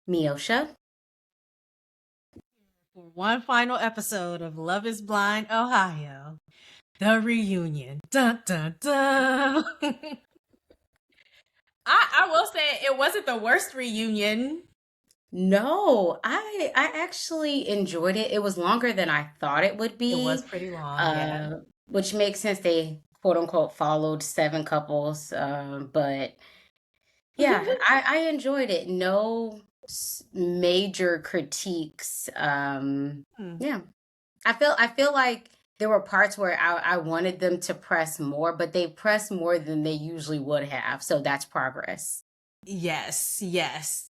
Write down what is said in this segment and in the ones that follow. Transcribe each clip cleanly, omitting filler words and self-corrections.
Miosha. For one final episode of Love is Blind Ohio, the reunion. Dun dun dun. I will say it wasn't the worst reunion. No, I actually enjoyed it. It was longer than I thought it would It was be, pretty long, yeah. uh, which makes sense. They quote unquote followed seven couples, but yeah, I enjoyed it. No major critiques. Hmm. Yeah, I feel like there were parts where I wanted them to press more, but they pressed more than they usually would have. So that's progress. Yes, yes.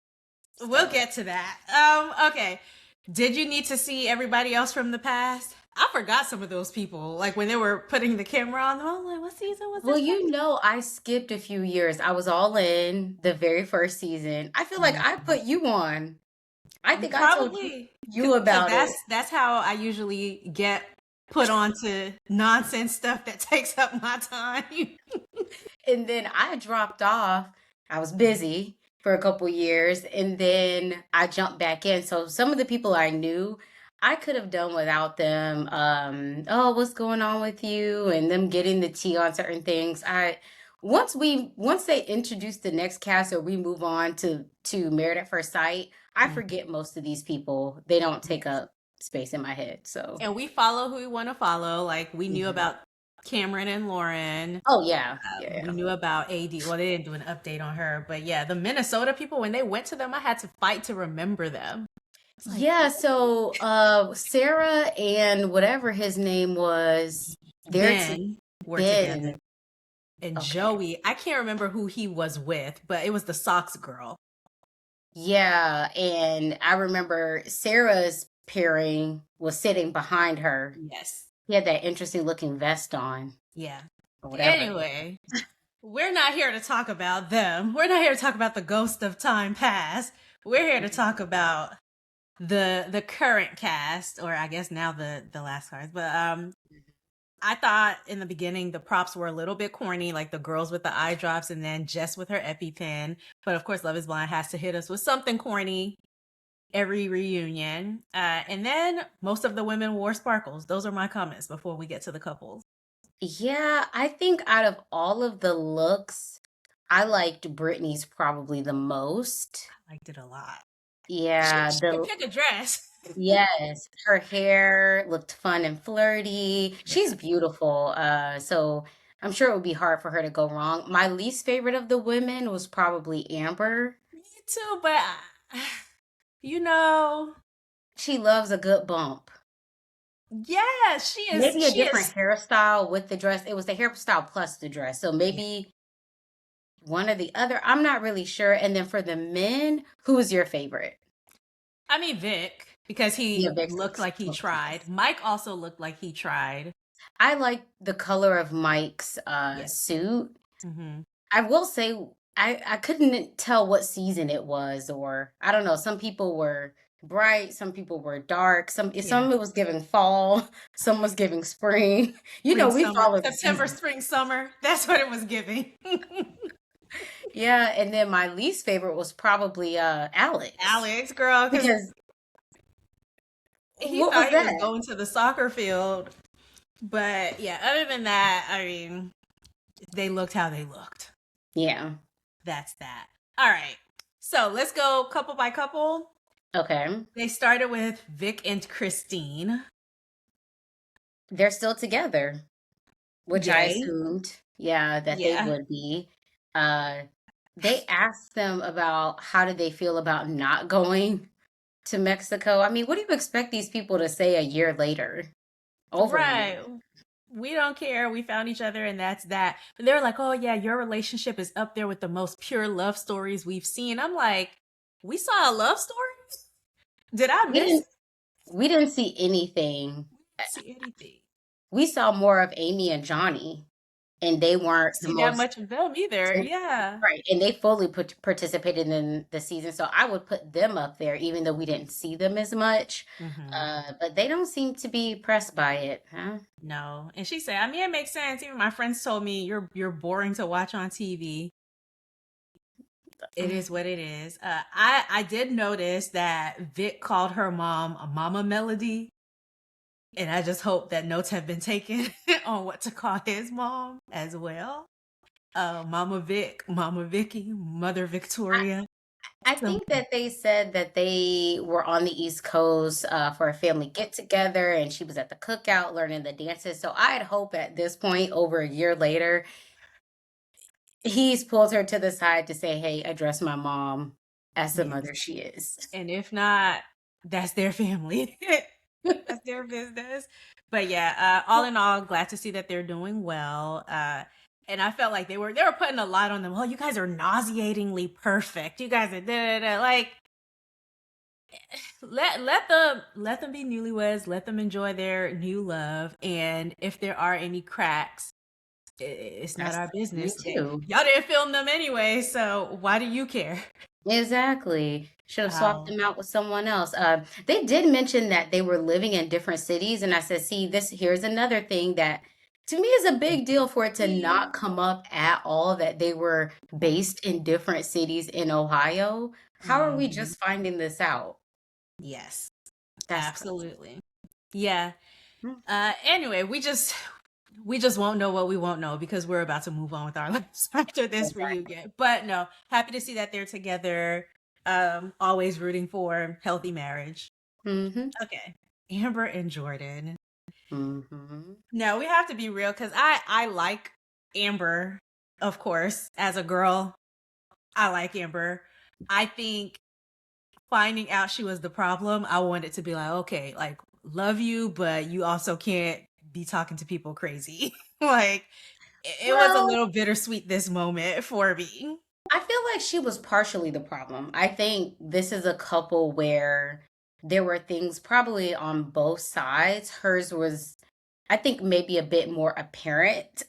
We'll So get to that. Okay. Did you need to see everybody else from the past? I forgot some of those people. Like when they were putting the camera on them, I was like, what season was well, this you know, I skipped a few years. I was all in the very first season. I feel like I from? put you on. I think I told Probably you because about it. that's how I usually get put onto nonsense stuff that takes up my time. And then I dropped off. I was busy for a couple years and then I jumped back in. So some of the people I knew, I could have done without them. Oh, what's going on with you? And them getting the tea on certain things. Once they introduce the next cast or we move on to Married at First Sight, I Mm, forget most of these people. They don't take yes. up space in my head. So And we follow who we want to follow. Like we knew mhm. about Cameron and Lauren. Oh yeah. Yeah, We yeah. knew about AD. Well, they didn't do an update on her, but yeah, the Minnesota people when they went to them, I had to fight to remember them. It's like Yeah, so Sarah and whatever his name was, they're to Ben were together, Ben. and Okay. Joey. I can't remember who he was with, but it was the socks girl. Yeah, and I remember Sarah's pairing was sitting behind her. Yes. He had that interesting looking vest on Yeah. or whatever. Anyway, we're not here to talk about them. We're not here to talk about the ghost of time past. We're here to talk about the current cast, or I guess now the last cast. But I thought in the beginning the props were a little bit corny, like the girls with the eye drops and then Jess with her EpiPen. But of course, Love Is Blind has to hit us with something corny every reunion. And then most of the women wore sparkles. Those are my comments before we get to the couples. Yeah, I think out of all of the looks, I liked Britney's probably the most. I liked it a lot. Yeah, She could the pick a dress. Yes, her hair looked fun and flirty. She's beautiful. So I'm sure it would be hard for her to go wrong. My least favorite of the women was probably Amber. Me too, but you know, She loves a good bump. yeah, she is. Maybe a She different is. hairstyle with the dress. It was the hairstyle plus the dress. So Yeah. maybe one or the other. I'm not really sure. And then for the men, who is your favorite? I mean Vic because Yeah, he Vix looked like he looks tried. nice. Mike also looked like he tried. I like the color of Mike's Yes. suit. Hmm. I will say I couldn't tell what season it was, or I don't know. Some people were bright, some people were dark, some Yeah. of it was giving fall, some was giving spring. You know, Spring, we summer, follow the September, season. spring, summer. That's what it was giving. Yeah, and then my least favorite was probably Alex. Alex, girl, because Because he what was thought he was that? going to the soccer field. But yeah, other than that, I mean, they looked how they looked. Yeah. That's that. All right. So let's go couple by couple. Okay. They started with Vic and Christine. They're still together, which I Yay. assumed, yeah, that they Yeah. would be. Uh they asked them about how did they feel about not going to Mexico. I mean, what do you expect these people to say a year later? Over a year. Right. We don't care. We found each other and that's that. But they're like, oh, yeah, your relationship is up there with the most pure love stories we've seen. I'm like, we saw a love story? Did I We miss? didn't we didn't see anything. We didn't see anything. We saw more of Amy and Johnny, and they weren't the See that most much of them either. Yeah. right. And they fully participated in the season, so I would put them up there, even though we didn't see them as much. Hmm. But they don't seem to be pressed by it, huh? No. And she said, I mean, it makes sense. Even my friends told me you're boring to watch on TV. It is what it is. I did notice that Vic called her mom a Mama Melody, and I just hope that notes have been taken on what to call his mom as well. Mama Vic, Mama Vicky, Mother Victoria. I So think that they said that they were on the East Coast for a family get together, and she was at the cookout learning the dances. So I'd hope at this point, over a year later, he's pulled her to the side to say, "Hey, address my mom as the yes, mother she is." and if not, that's their family. That's their business. But yeah, all in all, glad to see that they're doing well. And I felt like they were putting a lot on them. Oh, you guys are nauseatingly perfect. You guys are da, da, da. Like let them be newlyweds. Let them enjoy their new love. And if there are any cracks, it's not That's our me business. too. Y'all didn't film them anyway, so why do you care? Exactly. Should have swapped Um, them out with someone else. They did mention that they were living in different cities, and I said, "See, this here's another thing that to me is a big deal for it to not come up at all that they were based in different cities in Ohio. How are we mhm. just finding this out?" Yes, That's crazy. absolutely. Yeah. Mm, Anyway, we just won't know what we won't know because we're about to move on with our lives after this exactly. reunion. But no, happy to see that they're together. Always rooting for healthy marriage. Mm-hmm. Okay. Amber and Jordan. Mm-hmm. No, we have to be real because I like Amber, of course, as a girl. I like Amber. I think finding out she was the problem, I wanted to be like, okay, like love you, but you also can't be talking to people crazy. Like it was a Well, little bittersweet this moment for me. I feel like she was partially the problem. I think this is a couple where there were things probably on both sides. Hers was, I think, maybe a bit more apparent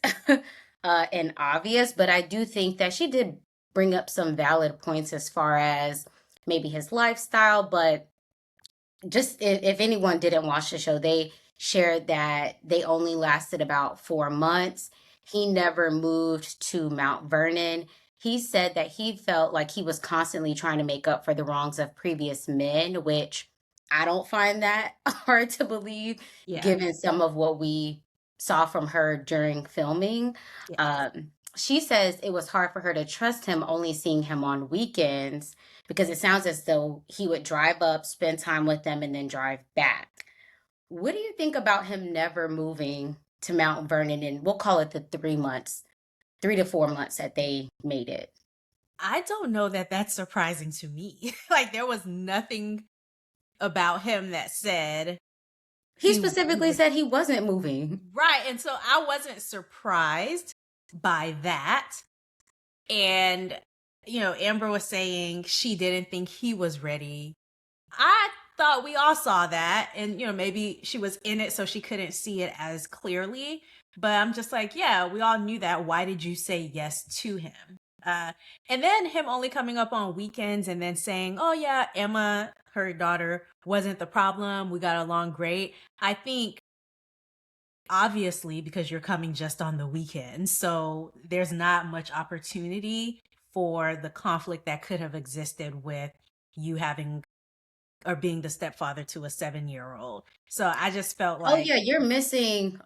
and obvious, but I do think that she did bring up some valid points as far as maybe his lifestyle, but just if anyone didn't watch the show, they shared that they only lasted about 4 months. He never moved to Mount Vernon. He said that he felt like he was constantly trying to make up for the wrongs of previous men, which I don't find that hard to believe Yeah. given some of what we saw from her during filming. Yes. She says it was hard for her to trust him only seeing him on weekends because it sounds as though he would drive up, spend time with them, and then drive back. What do you think about him never moving to Mount Vernon? And we'll call it the 3 months, 3 to 4 months that they made it. I don't know that that's surprising to me. Like there was nothing about him that said He he specifically would. said he wasn't moving. Right. And so I wasn't surprised by that. And, Amber was saying she didn't think he was ready. I thought we all saw that. And, maybe she was in it so she couldn't see it as clearly. But I'm just like, yeah, we all knew that. Why did you say yes to him? Uh, and then him only coming up on weekends and then saying, oh, yeah, Emma, her daughter, wasn't the problem. We got along great. I think obviously because you're coming just on the weekend. So there's not much opportunity for the conflict that could have existed with you having or being the stepfather to a 7-year-old. So I just felt Oh, like, yeah, you're missing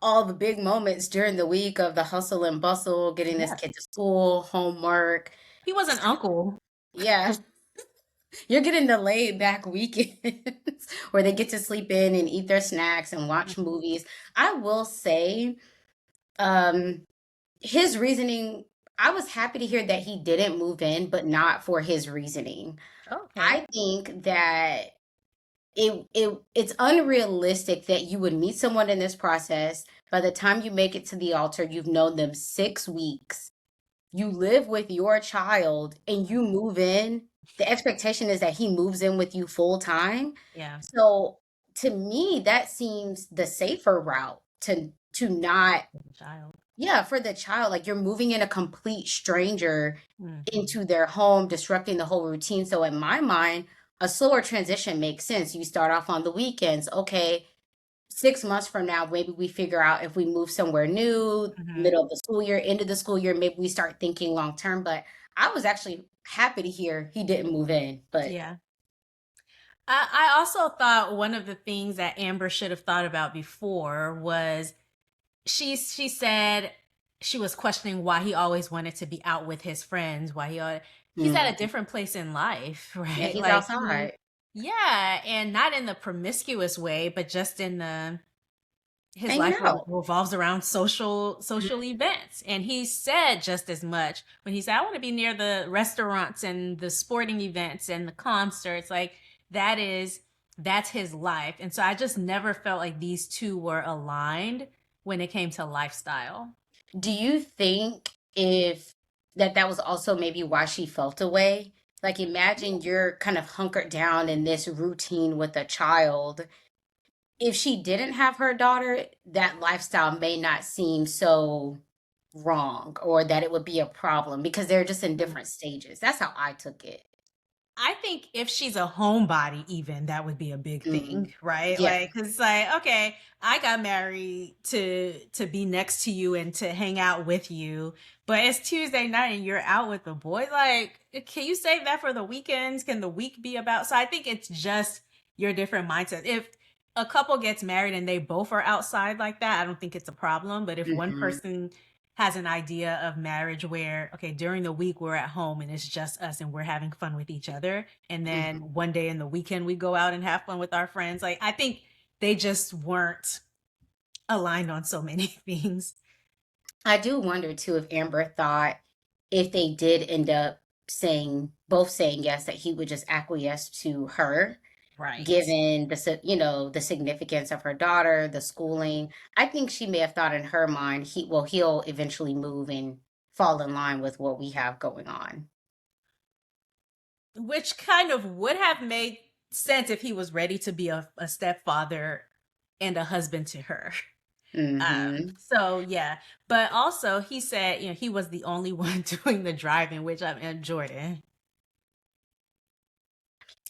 all the big moments during the week of the hustle and bustle, getting this yeah, kid to school, homework. he was an uncle. Yeah, you're getting the laid back weekends where they get to sleep in and eat their snacks and watch movies. I will say, um, his reasoning, I was happy to hear that he didn't move in, but not for his reasoning. Okay. I think that it's unrealistic that you would meet someone in this process. By the time you make it to the altar, you've known them 6 weeks. You live with your child and you move in. The expectation is that he moves in with you full time. Yeah. So to me, that seems the safer route to not, Child. yeah, for the child. Like you're moving in a complete stranger Mhm. into their home, disrupting the whole routine. So in my mind, a slower transition makes sense. You start off on the weekends. Okay, 6 months from now, maybe we figure out if we move somewhere new, Mhm. middle of the school year, end of the school year, maybe we start thinking long term. But I was actually happy to hear he didn't move in. But Yeah. I also thought one of the things that Amber should have thought about before was she said she was questioning why he always wanted to be out with his friends, why he's at a mm, different place in life, yeah, right? he's Like he outside. yeah, and not in the promiscuous way, but just in the his Hanging life out. revolves around social events, and he said just as much when he said I want to be near the restaurants and the sporting events and the concerts. Like that is that's his life, and so I just never felt like these two were aligned when it came to lifestyle. Do you think if that was also maybe why she felt away? Like imagine you're kind of hunkered down in this routine with a child. If she didn't have her daughter, that lifestyle may not seem so wrong or that it would be a problem because they're just in different stages. That's how I took it. I think if she's a homebody, even that would be a big Mm. thing, right? Yeah. Like, cause it's like, okay, I got married to be next to you and to hang out with you, but it's Tuesday night and you're out with the boys. Like, can you save that for the weekends? Can the week be about? So I think it's just your different mindset. If a couple gets married and they both are outside like that, I don't think it's a problem. But if one Hmm. person has an idea of marriage where okay during the week we're at home and it's just us and we're having fun with each other and then Hmm. one day in the weekend we go out and have fun with our friends, like I think they just weren't aligned on so many things. I do wonder too if Amber thought if they did end up both saying yes, that he would just acquiesce to her, Right. given the significance of her daughter, the schooling. I think she may have thought in her mind he'll eventually move and fall in line with what we have going on. Which kind of would have made sense if he was ready to be a stepfather and a husband to her. Hmm. So yeah, but also he said, you know, he was the only one doing the driving, which I'm in Jordan.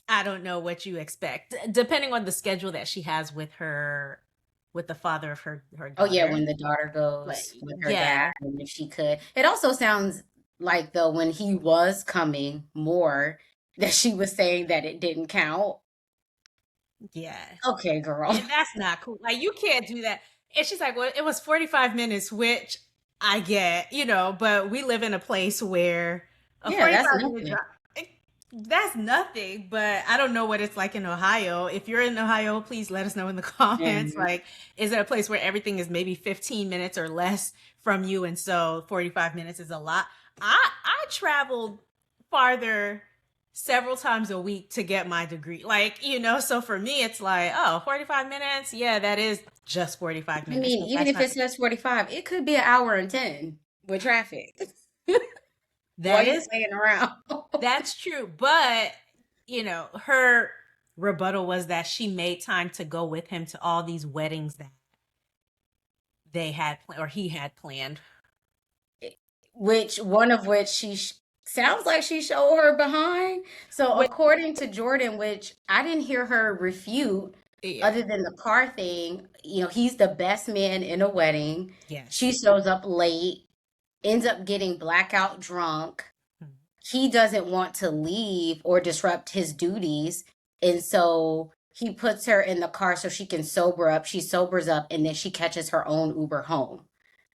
I don't know what you expect, depending on the schedule that she has with her, with the father of her Oh yeah, daughter. when the daughter But goes with her dad, yeah, and if she could. It also sounds like though when he was coming more, that she was saying that it didn't count. yeah, Okay, girl. and that's not cool. Like you can't do that. And she's like, well, it was 45 minutes, which I get, you know, but we live in a place where a Yeah, that's 45-minute nothing. drive. That's nothing, but I don't know what it's like in Ohio. If you're in Ohio, please let us know in the comments. Mhm. Like, is it a place where everything is maybe 15 minutes or less from you, and so 45 minutes is a lot? I traveled farther several times a week to get my degree. Like, you know, so for me, it's like, oh, 45 minutes. Yeah, that is just 45 I minutes, mean, but even that's if not, it says 45, it could be an hour and 10 with traffic while that you is, playing around. that's true. But, you know, her rebuttal was that she made time to go with him to all these weddings that they had or he had planned. Which one of which sounds like she showed her behind. So Which, according to Jordan, which I didn't hear her refute, yeah, other than the car thing, he's the best man in a wedding. She yes. shows up late, ends up getting blackout drunk. Hmm. He doesn't want to leave or disrupt his duties, and so he puts her in the car so she can sober up. She sobers up, and then she catches her own Uber home.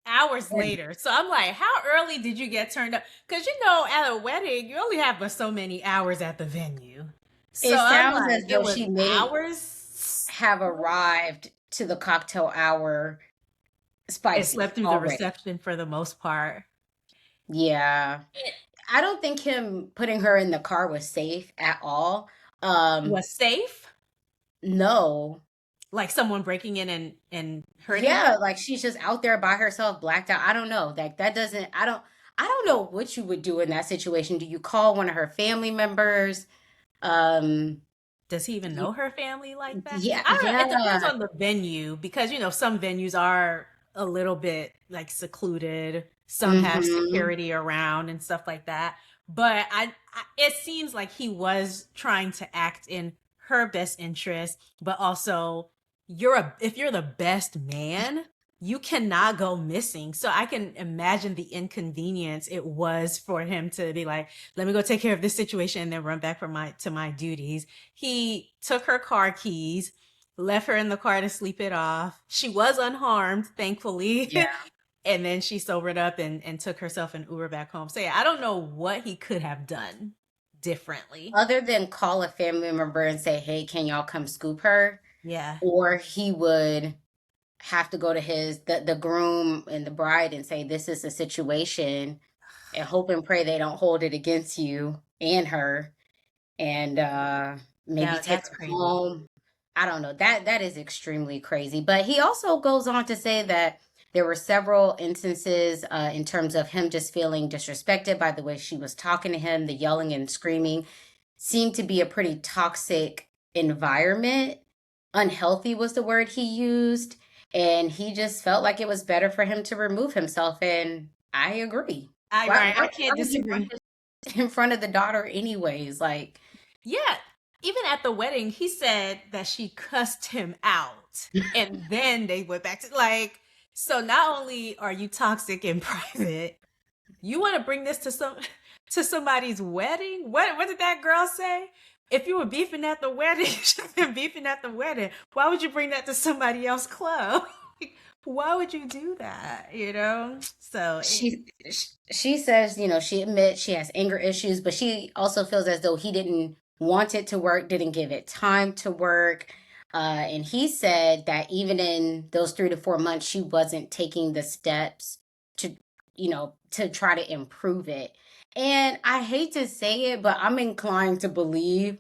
Hours later. So I'm like, how early did you get turned up? Because, you know, at a wedding, you only have but so many hours at the venue. So It I'm sounds as like, it though was she may hours. have arrived to the cocktail hour It spicy slept through the already. reception for the most part. Yeah. It I don't think him putting her in the car was safe at all. Um, was safe. no. Like someone breaking in and hurting her. Yeah, like she's just out there by herself, blacked out. I don't know. Like that doesn't I don't know what you would do in that situation. Do you call one of her family members? Um, Does he even you, know her family like that? yeah, I don't know. It depends yeah. on the venue because, you know, some venues are a little bit like secluded. Some have Mm-hmm. security around and stuff like that. But it seems like he was trying to act in her best interest, but also, if you're the best man, you cannot go missing. So I can imagine the inconvenience it was for him to be like, let me go take care of this situation and then run back to my duties. He took her car keys, left her in the car to sleep it off. She was unharmed, thankfully. Yeah. And then she sobered up and took herself an Uber back home. So yeah, I don't know what he could have done differently. Other than call a family member and say, "Hey, can y'all come scoop her?" Yeah. Or he would have to go to the groom and the bride and say, "This is the situation," and hope and pray they don't hold it against you and her, and maybe Yeah, take that's her crazy. home. I don't know. That is extremely crazy. But he also goes on to say that there were several instances in terms of him just feeling disrespected by the way she was talking to him. The yelling and screaming seemed to be a pretty toxic environment. Unhealthy was the word he used. And he just felt like it was better for him to remove himself. And I agree. I Why can't would you disagree. want this in front of the daughter anyways? Like, Yeah, even at the wedding, he said that she cussed him out. And then they went back to like, so not only are you toxic in private, you want to bring this to to somebody's wedding? What did that girl say? If you were beefing at the wedding, you should have been beefing at the wedding. Why would you bring that to somebody else's club? Why would you do that? You know? So she says, she admits she has anger issues, but she also feels as though he didn't want it to work, didn't give it time to work. And he said that even in those 3 to 4 months, she wasn't taking the steps to, to try to improve it. And I hate to say it, but I'm inclined to believe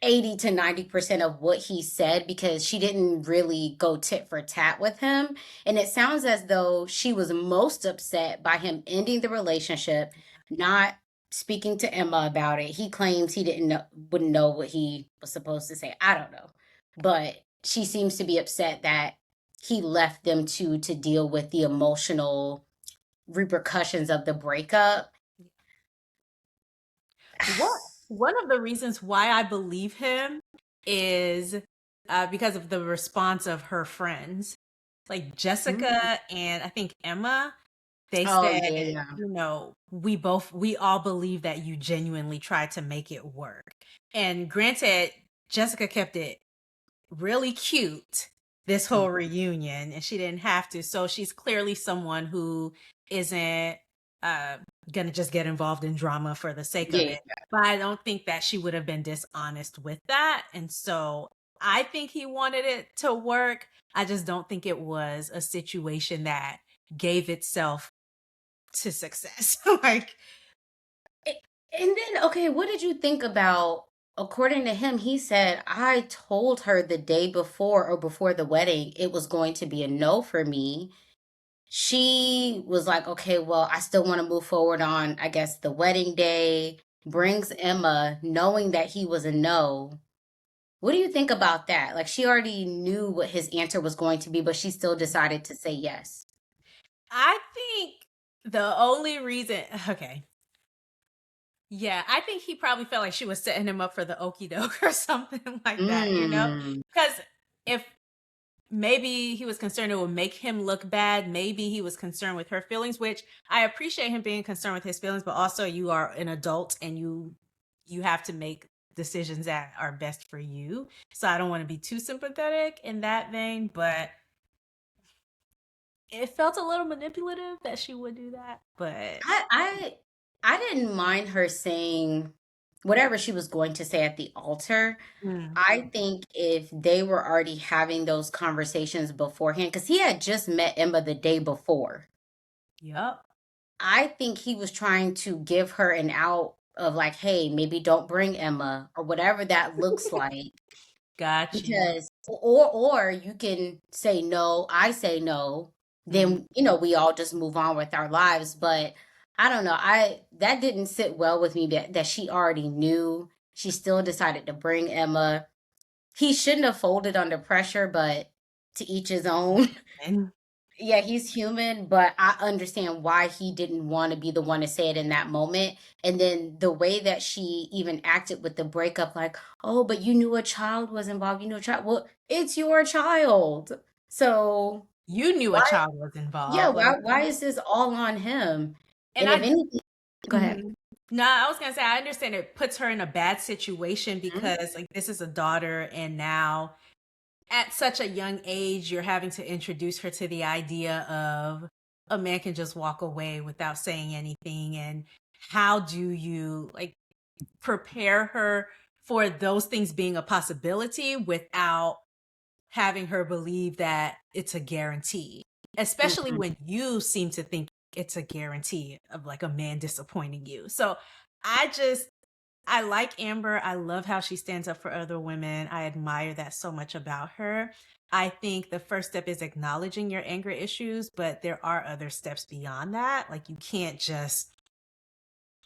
80 to 90% of what he said because she didn't really go tit for tat with him. And it sounds as though she was most upset by him ending the relationship, not speaking to Emma about it. He claims he didn't know, wouldn't know what he was supposed to say. I don't know. But she seems to be upset that he left them to deal with the emotional repercussions of the breakup. what one of the reasons why I believe him is because of the response of her friends, like Mm. Jessica and I think Emma. They Oh, said, yeah, yeah. we all believe that you genuinely tried to make it work. And granted, Jessica kept it really cute this whole reunion and she didn't have to. So she's clearly someone who isn't uh gonna just get involved in drama for the sake of Yeah. it. But I don't think that she would have been dishonest with that. And so I think he wanted it to work. I just don't think it was a situation that gave itself to success. Like, A- And then, okay, what did you think about, according to him, he said, I told her the day before or before the wedding it was going to be a no for me. She was like, okay, well, I still want to move forward on, I guess, the wedding day, brings Emma, knowing that he was a no. What do you think about that? Like, she already knew what his answer was going to be, but she still decided to say yes. I think the only reason, okay, yeah, I think he probably felt like she was setting him up for the okey doke or something like that, you know? Mm. Because if maybe he was concerned it would make him look bad, maybe he was concerned with her feelings, which I appreciate him being concerned with his feelings, but also you are an adult and you have to make decisions that are best for you. So I don't want to be too sympathetic in that vein, but it felt a little manipulative that she would do that. But I I I didn't mind her saying whatever she was going to say at the altar. mm, I think if they were already having those conversations beforehand, because he had just met Emma the day before, yep. I think he was trying to give her an out of like, hey, maybe don't bring Emma or whatever that looks like. Got you. Because or you can say no, I say no, Mm. then we all just move on with our lives. But I don't know. I That didn't sit well with me that she already knew. She still decided to bring Emma. He shouldn't have folded under pressure, but to each his own. And Yeah, he's human, but I understand why he didn't want to be the one to say it in that moment. And then the way that she even acted with the breakup, like, oh, but you knew a child was involved. You knew a child. Well, it's your child. So You knew a why, child was yeah, involved. why is this all on him? And And if I anything, go ahead. mhm. No, I was gonna say I understand it puts her in a bad situation Mhm. because like this is a daughter, and now at such a young age you're having to introduce her to the idea of a man can just walk away without saying anything, and how do you like prepare her for those things being a possibility without having her believe that it's a guarantee, especially Mhm. when you seem to think it's a guarantee of like a man disappointing you. So I just, I like Amber. I love how she stands up for other women. I admire that so much about her. I think the first step is acknowledging your anger issues, but there are other steps beyond that. Like you can't just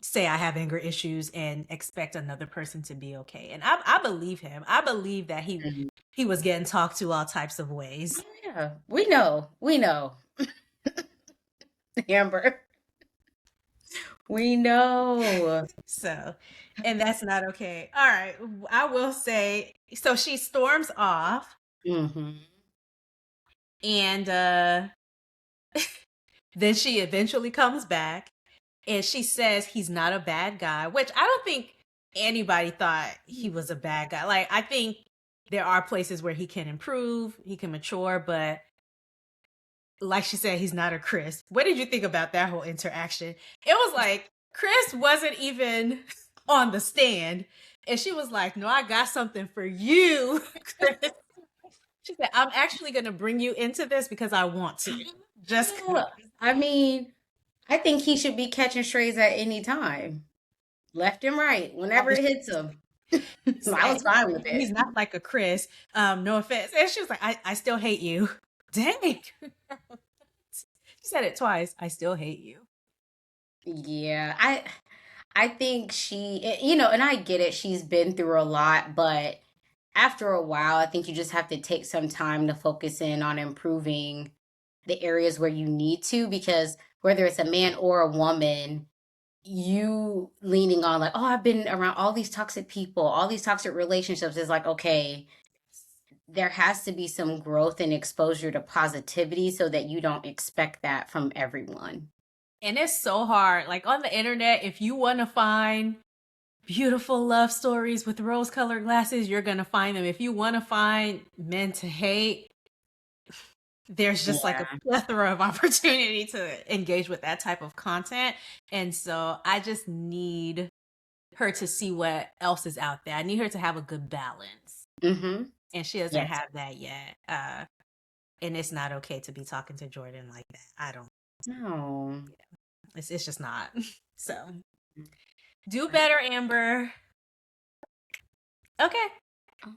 say I have anger issues and expect another person to be okay. And I believe him. I believe that Mhm. he was getting talked to all types of ways. Yeah, we know, Amber, we know. So, and that's not okay. All right, I will say. So she storms off, Hmm. and then she eventually comes back, and she says he's not a bad guy, which I don't think anybody thought he was a bad guy. Like I think there are places where he can improve, he can mature, but like she said, he's not a Chris. What did you think about that whole interaction? It was like Chris wasn't even on the stand. And she was like, no, I got something for you, Chris. She said, I'm actually going to bring you into this because I want to. Just because. Yeah, I mean, I think he should be catching strays at any time, left and right, whenever it hits him. I was fine with He's it. not like a Chris. No offense. And she was like, I still hate you. Dang. She said it twice. I still hate you. Yeah, I think you know, and I get it. She's been through a lot, but after a while, I think you just have to take some time to focus in on improving the areas where you need to, because whether it's a man or a woman, you leaning on like, oh, I've been around all these toxic people, all these toxic relationships, is like, okay, there has to be some growth and exposure to positivity so that you don't expect that from everyone. And it's so hard. Like on the internet, if you want to find beautiful love stories with rose colored glasses, you're going to find them. If you want to find men to hate, there's just like a Yeah. plethora of opportunity to engage with that type of content. And so I just need her to see what else is out there. I need her to have a good balance. Mm-hmm. And she doesn't Yes. have that yet. And it's not okay to be talking to Jordan like that. I don't. No. It's just not. So do better, Amber. Okay.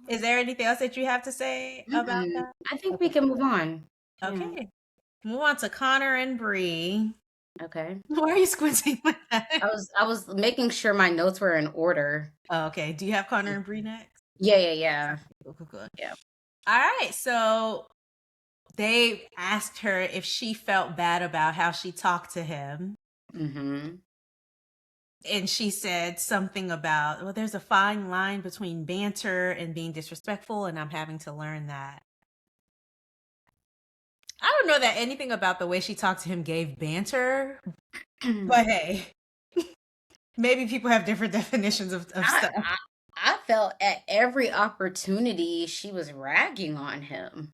Is there anything else that you have to say about Mm-mm. that? I think we Okay. can move on. Yeah. Okay. Move on to Connor and Bree. Okay. Why are you squinting like that? I was making sure my notes were in order. Oh, okay. Do you have Connor and Bree next? Yeah, yeah, yeah. Cool, cool, cool. Yeah. All right. So they asked her if she felt bad about how she talked to him. Mm-hmm. And she said something about, well, there's a fine line between banter and being disrespectful, and I'm having to learn that. I don't know that anything about the way she talked to him gave banter, but hey, maybe people have different definitions of I, stuff. I I felt at every opportunity she was ragging on him.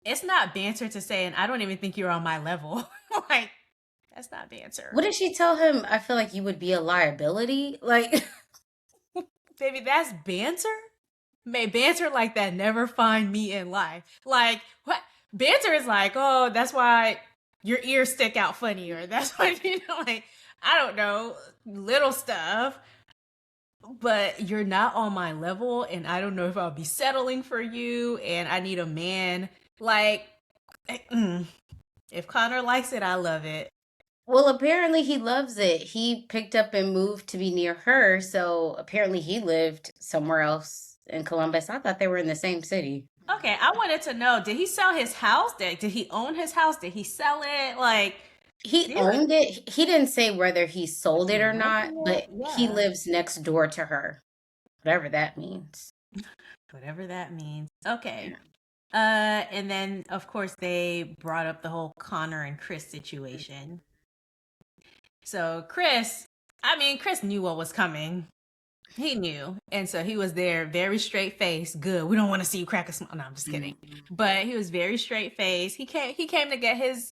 It's not banter to say, and I don't even think you're on my level. Like, that's not What banter. did she tell him? I feel like you would be a liability. Like, Baby, that's banter? May banter like that never find me in life. Like, what? Banter is like, oh, that's why your ears stick out funnier. That's why, like, I don't know, little stuff. But you're not on my level, and I don't know if I'll be settling for you, and I need a man. Like, if Connor likes it, I love it. well, apparently he loves it. He picked up and moved to be near her, so apparently he lived somewhere else in Columbus. I thought they were in the same city. Okay, I wanted to know, did he sell his house? Did he own his house? Did he sell it? Like, He there owned it. He didn't say whether he was sold he it or not, renting it? but he Yeah. lives next door to her, whatever that means. Whatever that means. Okay. Yeah. And then of course they brought up the whole Connor and Chris situation. So Chris knew what was coming. He knew. And so he was there very straight faced. Good. We don't want to see you crack a smile. No, I'm just kidding. Mhm. But he was very straight faced. He came to get his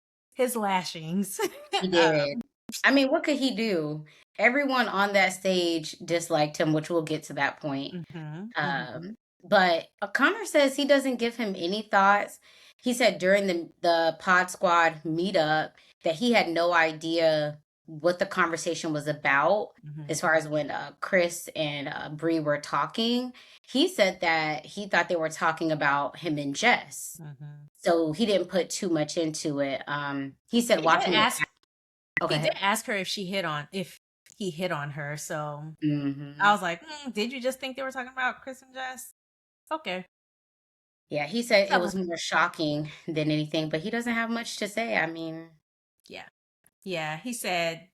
lashings. He um, did. I mean, what could he do? Everyone on that stage disliked him, which we'll get to that point. mhm, mhm, Um, but Connor says he doesn't give him any thoughts. He said during the Pod Squad meetup that he had no idea what the conversation was about mhm, as far as when Chris and Bree were talking. He said that he thought they were talking about him and Jess. mhm. So he didn't put too much into it. He said He did watching it. ask he did Okay. ask her if he hit on her. So I Hmm. was like, did you just think they were talking about Chris and Jess? Okay. Yeah, he said it That was was more shocking than anything, but he doesn't have much to say. I mean, Yeah. Yeah. He said,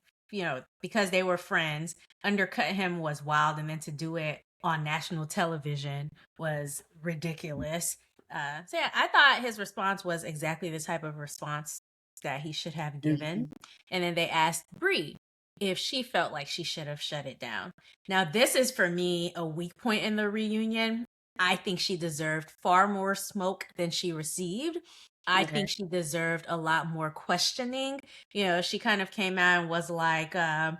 because they were friends, undercut him was wild, and then to do it on national television was ridiculous. So yeah, I thought his response was exactly the type of response that he should have given. mhm, And then they asked Brie if she felt like she should have shut it down. Now, this is for me a weak point in the reunion. I think she deserved far more smoke than she received. I okay. think she deserved a lot more questioning. She kind of came out and was like, I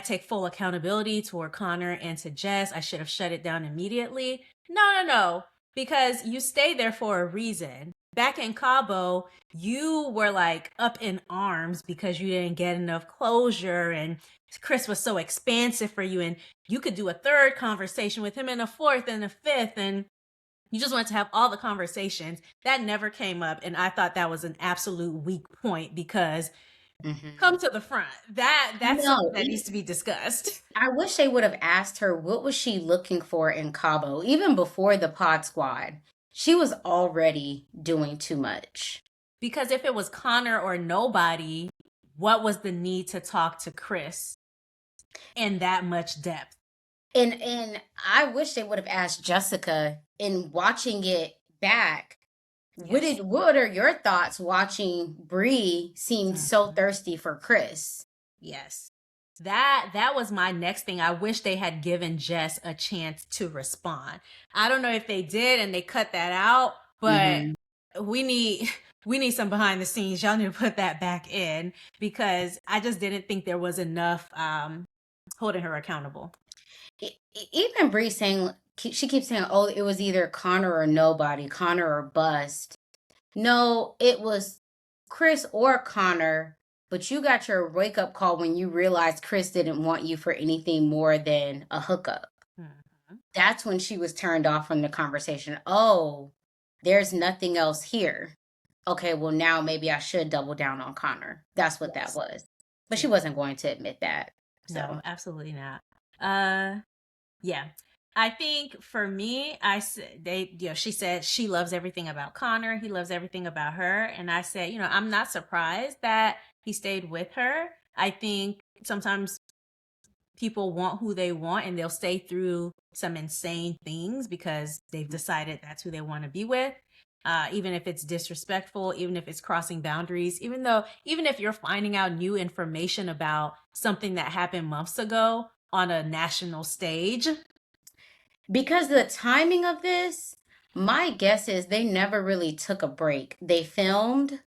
take full accountability toward Connor and to Jess. I should have shut it down immediately. No, no, no, because you stayed there for a reason. Back in Cabo, you were like up in arms because you didn't get enough closure, and Chris was so expansive for you, and you could do a third conversation with him and a fourth and a fifth, and you just wanted to have all the conversations. That never came up, and I thought that was an absolute weak point because Hmm. come to the front. That's something No, that needs to be discussed. I wish they would have asked her what was she looking for in Cabo, even before the Pod Squad. She was already doing too much. Because if it was Connor or nobody, what was the need to talk to Chris in that much depth? And I wish they would have asked Jessica in watching it back. Yes. What are your thoughts watching Bree seem so Mhm. thirsty for Chris? Yes. That was my next thing. I wish they had given Jess a chance to respond. I don't know if they did and they cut that out, but Hmm. we need we need some behind the scenes. Y'all need to put that back in because I just didn't think there was enough holding her accountable. Even Bree saying she keeps saying, "Oh, it was either Connor or nobody, Connor or bust." No, it was Chris or Connor, but you got your wake up call when you realized Chris didn't want you for anything more than a hookup. Mhm. That's when she was turned off from the conversation. Oh, there's nothing else here. Okay, well, now maybe I should double down on Connor. That's what that Yes. was. But she Yeah. wasn't going to admit that. No, So, absolutely not. Uh Yeah. I think for me, I said she said she loves everything about Connor. He loves everything about her. And I said, I'm not surprised that he stayed with her. I think sometimes people want who they want and they'll stay through some insane things because they've decided that's who they want to be with. Even if it's disrespectful, even if it's crossing boundaries, even if you're finding out new information about something that happened months ago on a national stage. because the timing of this, my guess is they never really took a break. They filmed,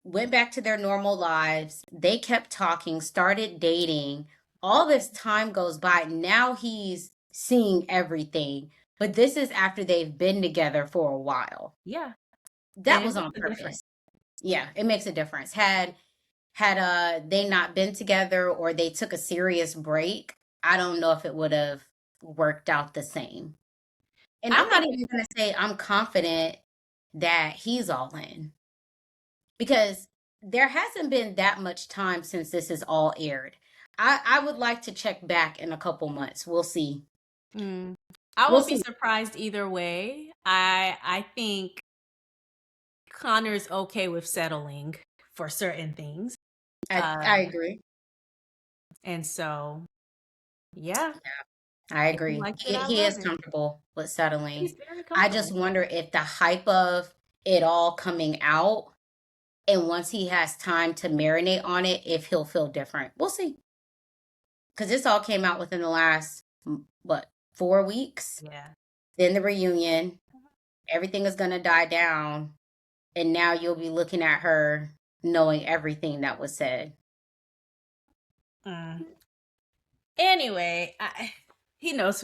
went back to their normal lives. They kept talking, started dating. All this time goes by. Now he's seeing everything. But this is after they've been together for a while. Yeah, That and it was makes on a difference. purpose. Yeah, it makes a difference. Had they not been together or they took a serious break, I don't know if it would have worked out the same. And I I'm not think even going to say I'm confident that he's all in because there hasn't been that much time since this is all aired. I would like to check back in a couple months. We'll see. mm, I We'll won't be see. surprised either way. I think Connor's okay with settling for certain things. I Um, agree. and so yeah, I if he agree. likes it, I He love is it. comfortable with He's settling. very I just comfortable. wonder if the hype of it all coming out and once he has time to marinate on it, if he'll feel different. We'll see. Because this all came out within the last, what, 4 weeks? Yeah. Then the reunion. Everything is going to die down. And now you'll be looking at her knowing everything that was said. Mm. Anyway, he knows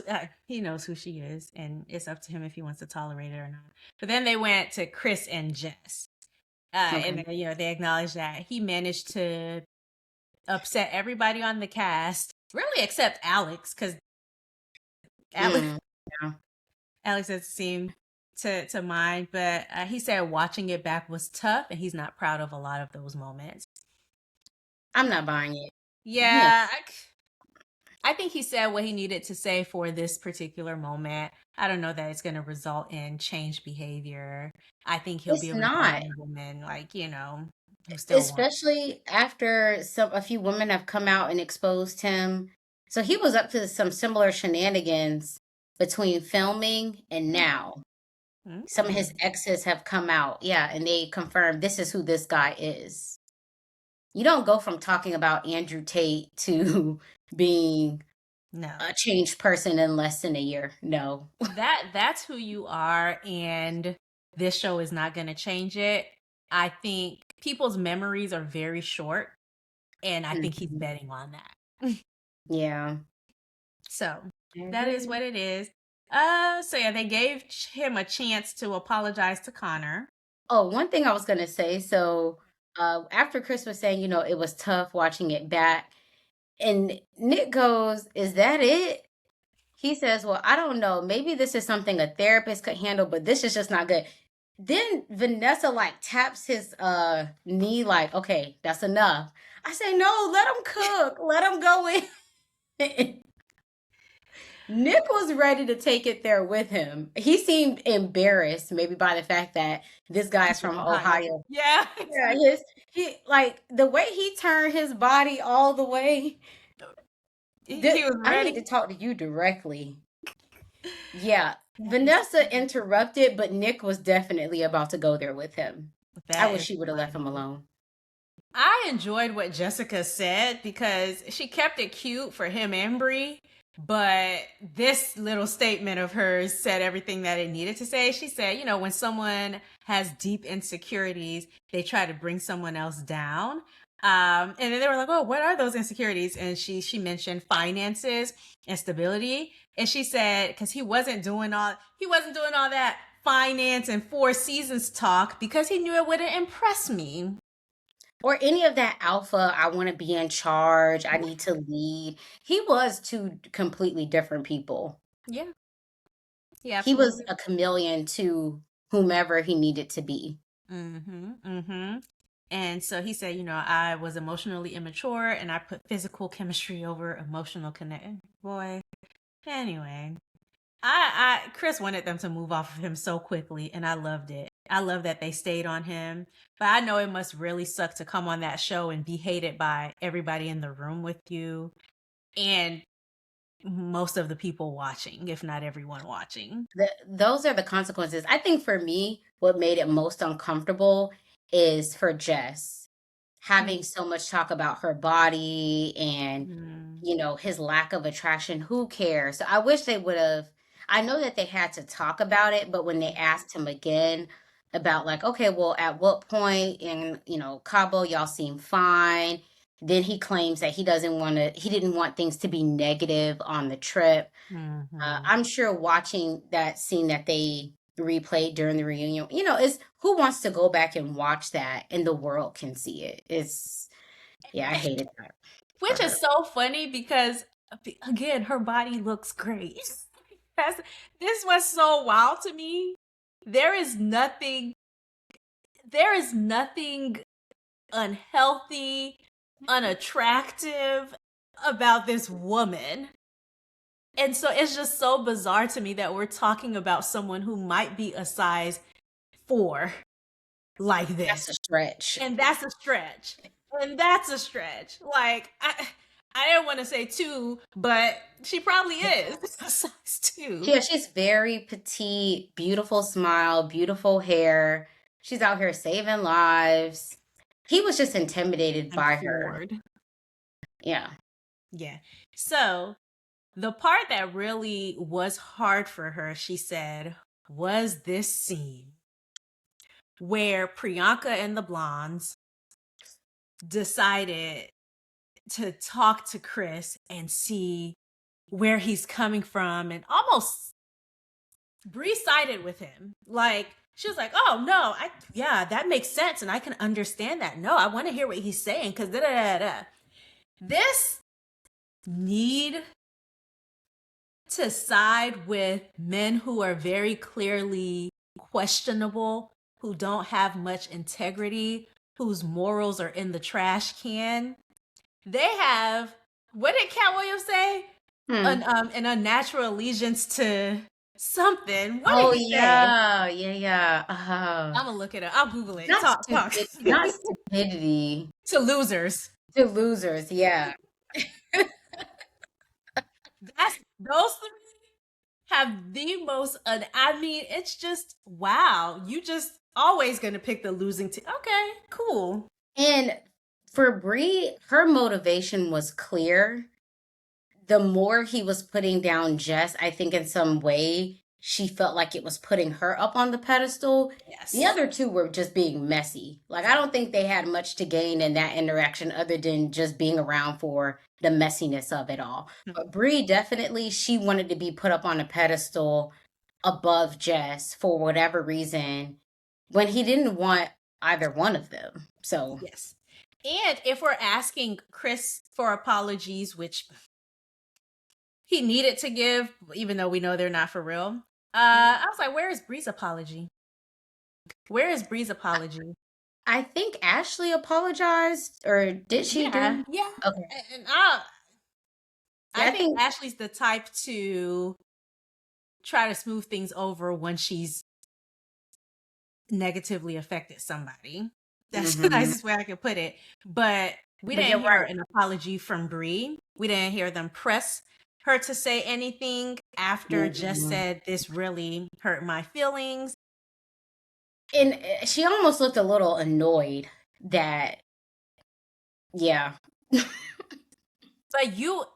who she is, and it's up to him if he wants to tolerate it or not. But then they went to Chris and Jess, and Okay. then, they acknowledged that he managed to upset everybody on the cast, really except Alex, because Alex Mm, yeah. Alex doesn't seem to mind. But he said watching it back was tough, and he's not proud of a lot of those moments. I'm Uh, not buying it. Yeah. yeah, I think he said what he needed to say for this particular moment. I don't know that it's going to result in changed behavior. I think he'll be It's able to find not. a woman, like, who still wants. Especially after a few women have come out and exposed him. So he was up to some similar shenanigans between filming and now. Some of his Mm, exes have come out, yeah, and they confirmed this is who this guy is. You don't go from talking about Andrew Tate to being no. a changed person in less than a year. No. That's who you are, and this show is not going to change it. I think people's memories are very short, and I think he's Mhm. betting on that. Yeah, So I that is agree. what it is. So yeah, they gave him a chance to apologize to Connor. Oh, one thing I was gonna say, so after Chris was saying, it was tough watching it back, and Nick goes, "Is that it?" He says, "Well, I don't know. Maybe this is something a therapist could handle, but this is just not good." Then Vanessa like taps his knee, like, "Okay, that's enough." I say, "No, let him cook. Let him go in." Nick was ready to take it there with him. He seemed embarrassed, maybe by the fact that this He's guy's from from Ohio. Ohio. Yeah. Yeah, he like the way he turned his body all the way. He was I need ready. to talk to you directly. Yeah, That is Vanessa interrupted, but Nick was definitely about to go there with him. I that wish is she would have left him funny. alone. I enjoyed what Jessica said because she kept it cute for him and Bree, but this little statement of hers said everything that it needed to say. She said, when someone has deep insecurities, they try to bring someone else down. And then they were like, "Oh, what are those insecurities?" And she mentioned finances and stability. And she said, because he wasn't doing all that finance and Four Seasons talk because he knew it wouldn't impress me. Or any of that alpha, I want to be in charge, I need to lead. He was two completely different people. Yeah, he He was absolutely. a chameleon to whomever he needed to be. Mm-hmm. Mm-hmm. And so he said, I was emotionally immature and I put physical chemistry over emotional connect. Boy. Anyway. Chris wanted them to move off of him so quickly, and I loved it. I love that they stayed on him. But I know it must really suck to come on that show and be hated by everybody in the room with you and most of the people watching, if not everyone watching. Those are the consequences. I think for me, what made it most uncomfortable is for Jess having so much talk about her body and, Mm-hmm. his lack of attraction. Who cares? So I wish they would have. I know that they had to talk about it, but when they asked him again about, like, okay, well, at what point in, Cabo, y'all seem fine. Then he claims that he didn't want things to be negative on the trip. Mm-hmm. I'm sure watching that scene that they replayed during the reunion, is who wants to go back and watch that and the world can see it. Yeah, I hated that for Which is her. so funny because again, her body looks great. That's, this was so wild to me. There is nothing there is nothing unhealthy, unattractive about this woman. And so it's just so bizarre to me that we're talking about someone who might be a size 4 like That's this. a stretch. And that's a stretch. And that's a stretch. Like I didn't want to say 2, but she probably is a size 2. Yeah, she's very petite, beautiful smile, beautiful hair. She's out here saving lives. He was just intimidated I'm by her. floored. Yeah. Yeah. So the part that really was hard for her, she said, was this scene where Priyanka and the blondes decided to talk to Chris and see where he's coming from, and almost Bree sided with him. Like, she was like, oh no, yeah, that makes sense and I can understand that. No, I want to hear what he's saying because da da da da. This need to side with men who are very clearly questionable, who don't have much integrity, whose morals are in the trash can. They have, what did Cat Williams say? An unnatural allegiance to something. What Oh did he say? yeah, yeah, yeah. I'm gonna look it up. I'll Google it. Not Talk. stupid, not stupidity. To losers. To losers, yeah. That's those three have the most. I mean, it's just wow. You just always gonna pick the losing team. Okay, cool. And for Bree, her motivation was clear. The more he was putting down Jess, I think in some way she felt like it was putting her up on the pedestal. Yes. The other two were just being messy. Like, I don't think they had much to gain in that interaction other than just being around for the messiness of it all. But Bree definitely, she wanted to be put up on a pedestal above Jess for whatever reason when he didn't want either one of them. So, yes. And if we're asking Chris for apologies, which he needed to give, even though we know they're not for real, I was like, where is Bree's apology? Where is Bree's apology? I think Ashley apologized, or did she do? Yeah. Okay. And Yeah, I think Ashley's the type to try to smooth things over when she's negatively affected somebody. That's the nicest way I could put it. But we didn't hear an apology from Bree. We didn't hear them press her to say anything after Jess said this really hurt my feelings. And she almost looked a little annoyed that, yeah. But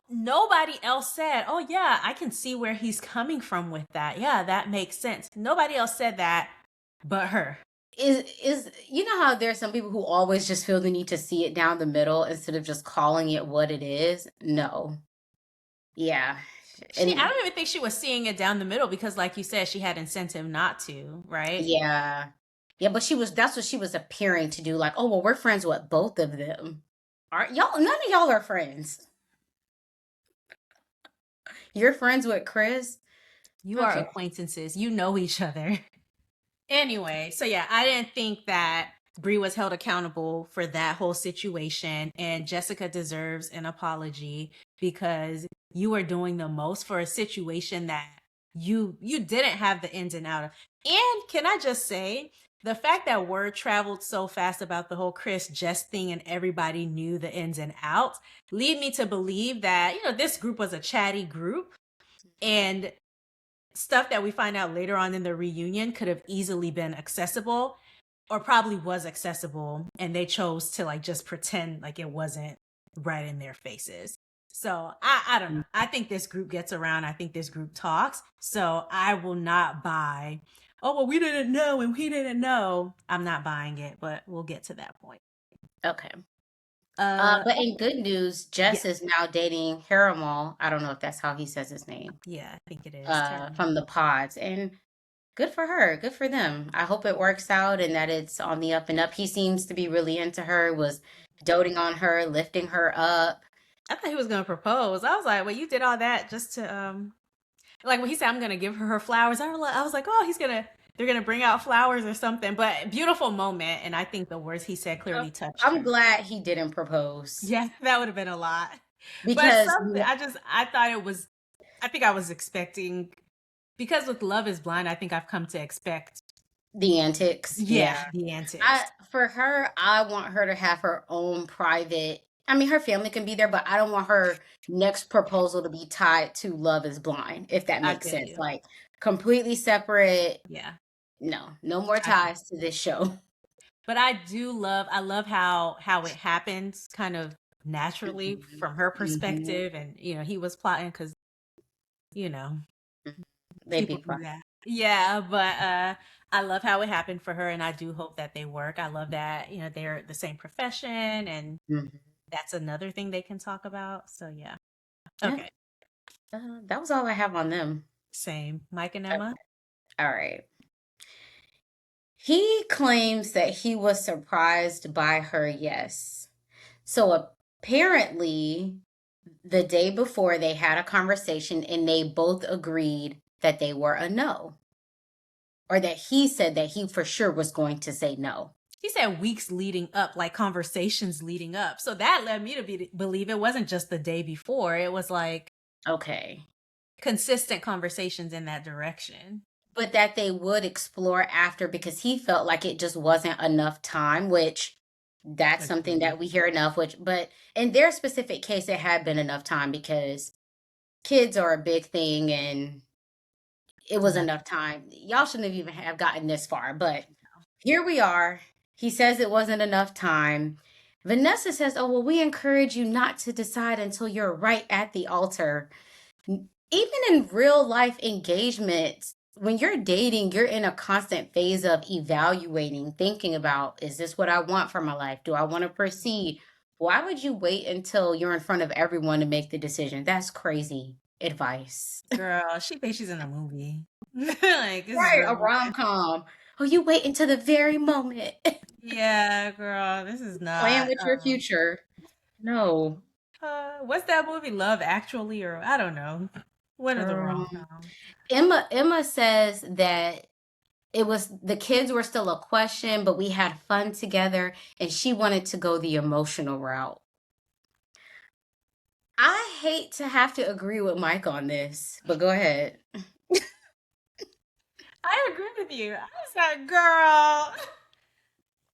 nobody else said, oh yeah, I can see where he's coming from with that. Yeah, that makes sense. Nobody else said that but her. Is you know how there's some people who always just feel the need to see it down the middle instead of just calling it what it is? No. Yeah. I don't even think she was seeing it down the middle because, like you said, she had incentive not to, right? Yeah. Yeah, but that's what she was appearing to do. Like, oh, well, we're friends with both of them. Aren't y'all? None of y'all are friends. You're friends with Chris? You are acquaintances. You know each other. Anyway, so yeah, I didn't think that Bree was held accountable for that whole situation, and Jessica deserves an apology because you were doing the most for a situation that you didn't have the ins and out of. And can I just say, the fact that word traveled so fast about the whole Chris Jess thing and everybody knew the ins and outs lead me to believe that, this group was a chatty group, and stuff that we find out later on in the reunion could have easily been accessible, or probably was accessible, and they chose to like just pretend like it wasn't right in their faces. So I don't know. I think this group gets around. I think this group talks. So I will not buy, oh, well, we didn't know and we didn't know. I'm not buying it, but we'll get to that point. Okay. But in good news, Jess is now dating Haramal. I don't know if that's how he says his name. Yeah, I think it is. From the pods. And good for her. Good for them. I hope it works out and that it's on the up and up. He seems to be really into her, was doting on her, lifting her up. I thought he was gonna propose. I was like, well, you did all that just to like when he said I'm gonna give her flowers. I was like, oh, they're gonna bring out flowers or something. But beautiful moment, and I think the words he said clearly touched her. I'm glad he didn't propose. Yeah, that would have been a lot. Because I thought it was. I think I was expecting, because with Love is Blind, I think I've come to expect, The antics, yeah, yeah. the antics. For her, I want her to have her own private. I mean, her family can be there, but I don't want her next proposal to be tied to Love is Blind, if that I makes feel sense. you. Like completely separate. Yeah. No, no more I feel, ties to this show. but I love how it happens kind of naturally Mhm. from her Mhm. perspective, and he was plotting because you know Mhm. They be people do fun. that. Yeah, but I love how it happened for her, and I do hope that they work. I love that they're the same profession, and Mhm. that's another thing they can talk about. So yeah. Yeah, Okay. that was all I have on them. Same. Mike and Okay. Emma. All right. He claims that he was surprised by her yes. So apparently, the day before they had a conversation and they both agreed that they were a no, or that he said that he for sure was going to say no. She said weeks leading up, like conversations leading up. So that led me to believe it wasn't just the day before. It was like Okay. consistent conversations in that direction. But that they would explore after because he felt like it just wasn't enough time, which that's something Agreed. that we hear enough, which, but in their specific case, it had been enough time because kids are a big thing and it was Yeah. enough time. Y'all shouldn't have even have gotten this far, but here we are. He says it wasn't enough time. Vanessa says, "Oh, well, we encourage you not to decide until you're right at the altar." Even in real life engagements, when you're dating, you're in a constant phase of evaluating, thinking about, is this what I want for my life? Do I want to proceed? Why would you wait until you're in front of everyone to make the decision? That's crazy advice. Girl, she thinks she's in a movie. Like, this is Right, a really, rom-com. Oh, you wait until the very moment. yeah, girl, this is Plan not. with your future. No. What's that movie? Love Actually, or I don't know. One of the rom Um, coms. Emma says that it was the kids were still a question, but we had fun together, and she wanted to go the emotional route. I hate to have to agree with Mike on this, but go ahead. I agree with you. I was like, girl,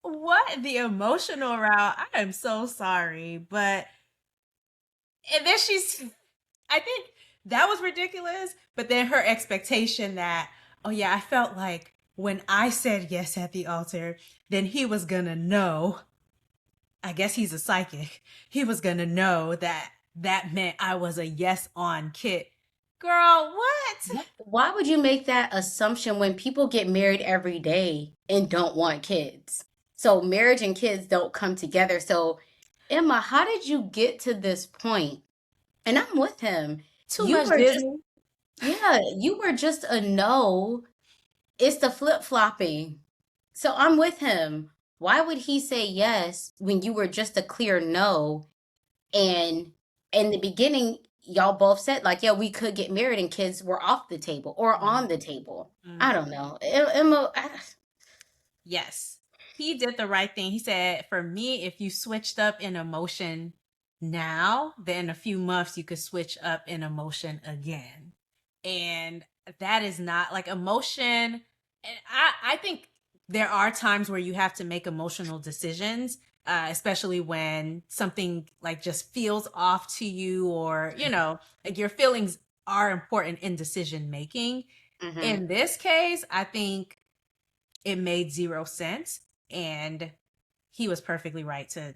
what the emotional route? I am so sorry, but and then I think that was ridiculous. But then her expectation that, oh yeah, I felt like when I said yes at the altar, then he was gonna know. I guess he's a psychic. He was gonna know that that meant I was a yes on Kit. Girl, what? Why would you make that assumption when people get married every day and don't want kids? So marriage and kids don't come together. So Emma, how did you get to this point? And I'm with him. Too You much were just, Disney. yeah, you were just a no. It's the flip-flopping. So I'm with him. Why would he say yes when you were just a clear no? And in the beginning, y'all both said, like, yeah, we could get married and kids were off the table or on the table. I don't Mhm. know. Emma, Yes. He did the right thing. He said, for me, if you switched up in emotion now, then in a few months you could switch up in emotion again. And that is not like emotion. And I think there are times where you have to make emotional decisions, especially when something like just feels off to you, or, like your feelings are important in decision making. mhm. In this case, I think it made zero sense, and he was perfectly right to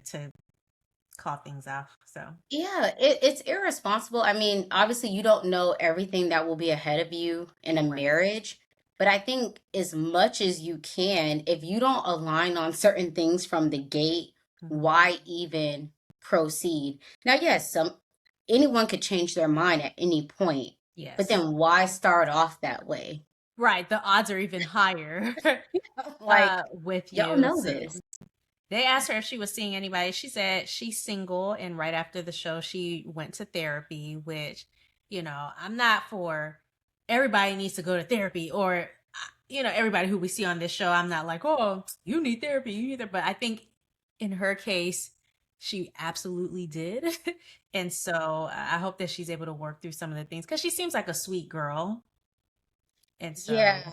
call things off. So Yeah, it's irresponsible. I mean, obviously, you don't know everything that will be ahead of you in a right. marriage, but I think as much as you can, if you don't align on certain things from the gate, Mhm. why even proceed? Now, yes, anyone could change their mind at any point, but Yes. then why start off that way? Right, the odds are even higher Like, with y'all you. know So this. they asked her if she was seeing anybody. She said she's single, and right after the show she went to therapy, which, I'm not for everybody needs to go to therapy, or everybody who we see on this show. I'm not like, oh, you need therapy, you need that. But I think in her case, she absolutely did. And so I hope that she's able to work through some of the things because she seems like a sweet girl. And Yeah. so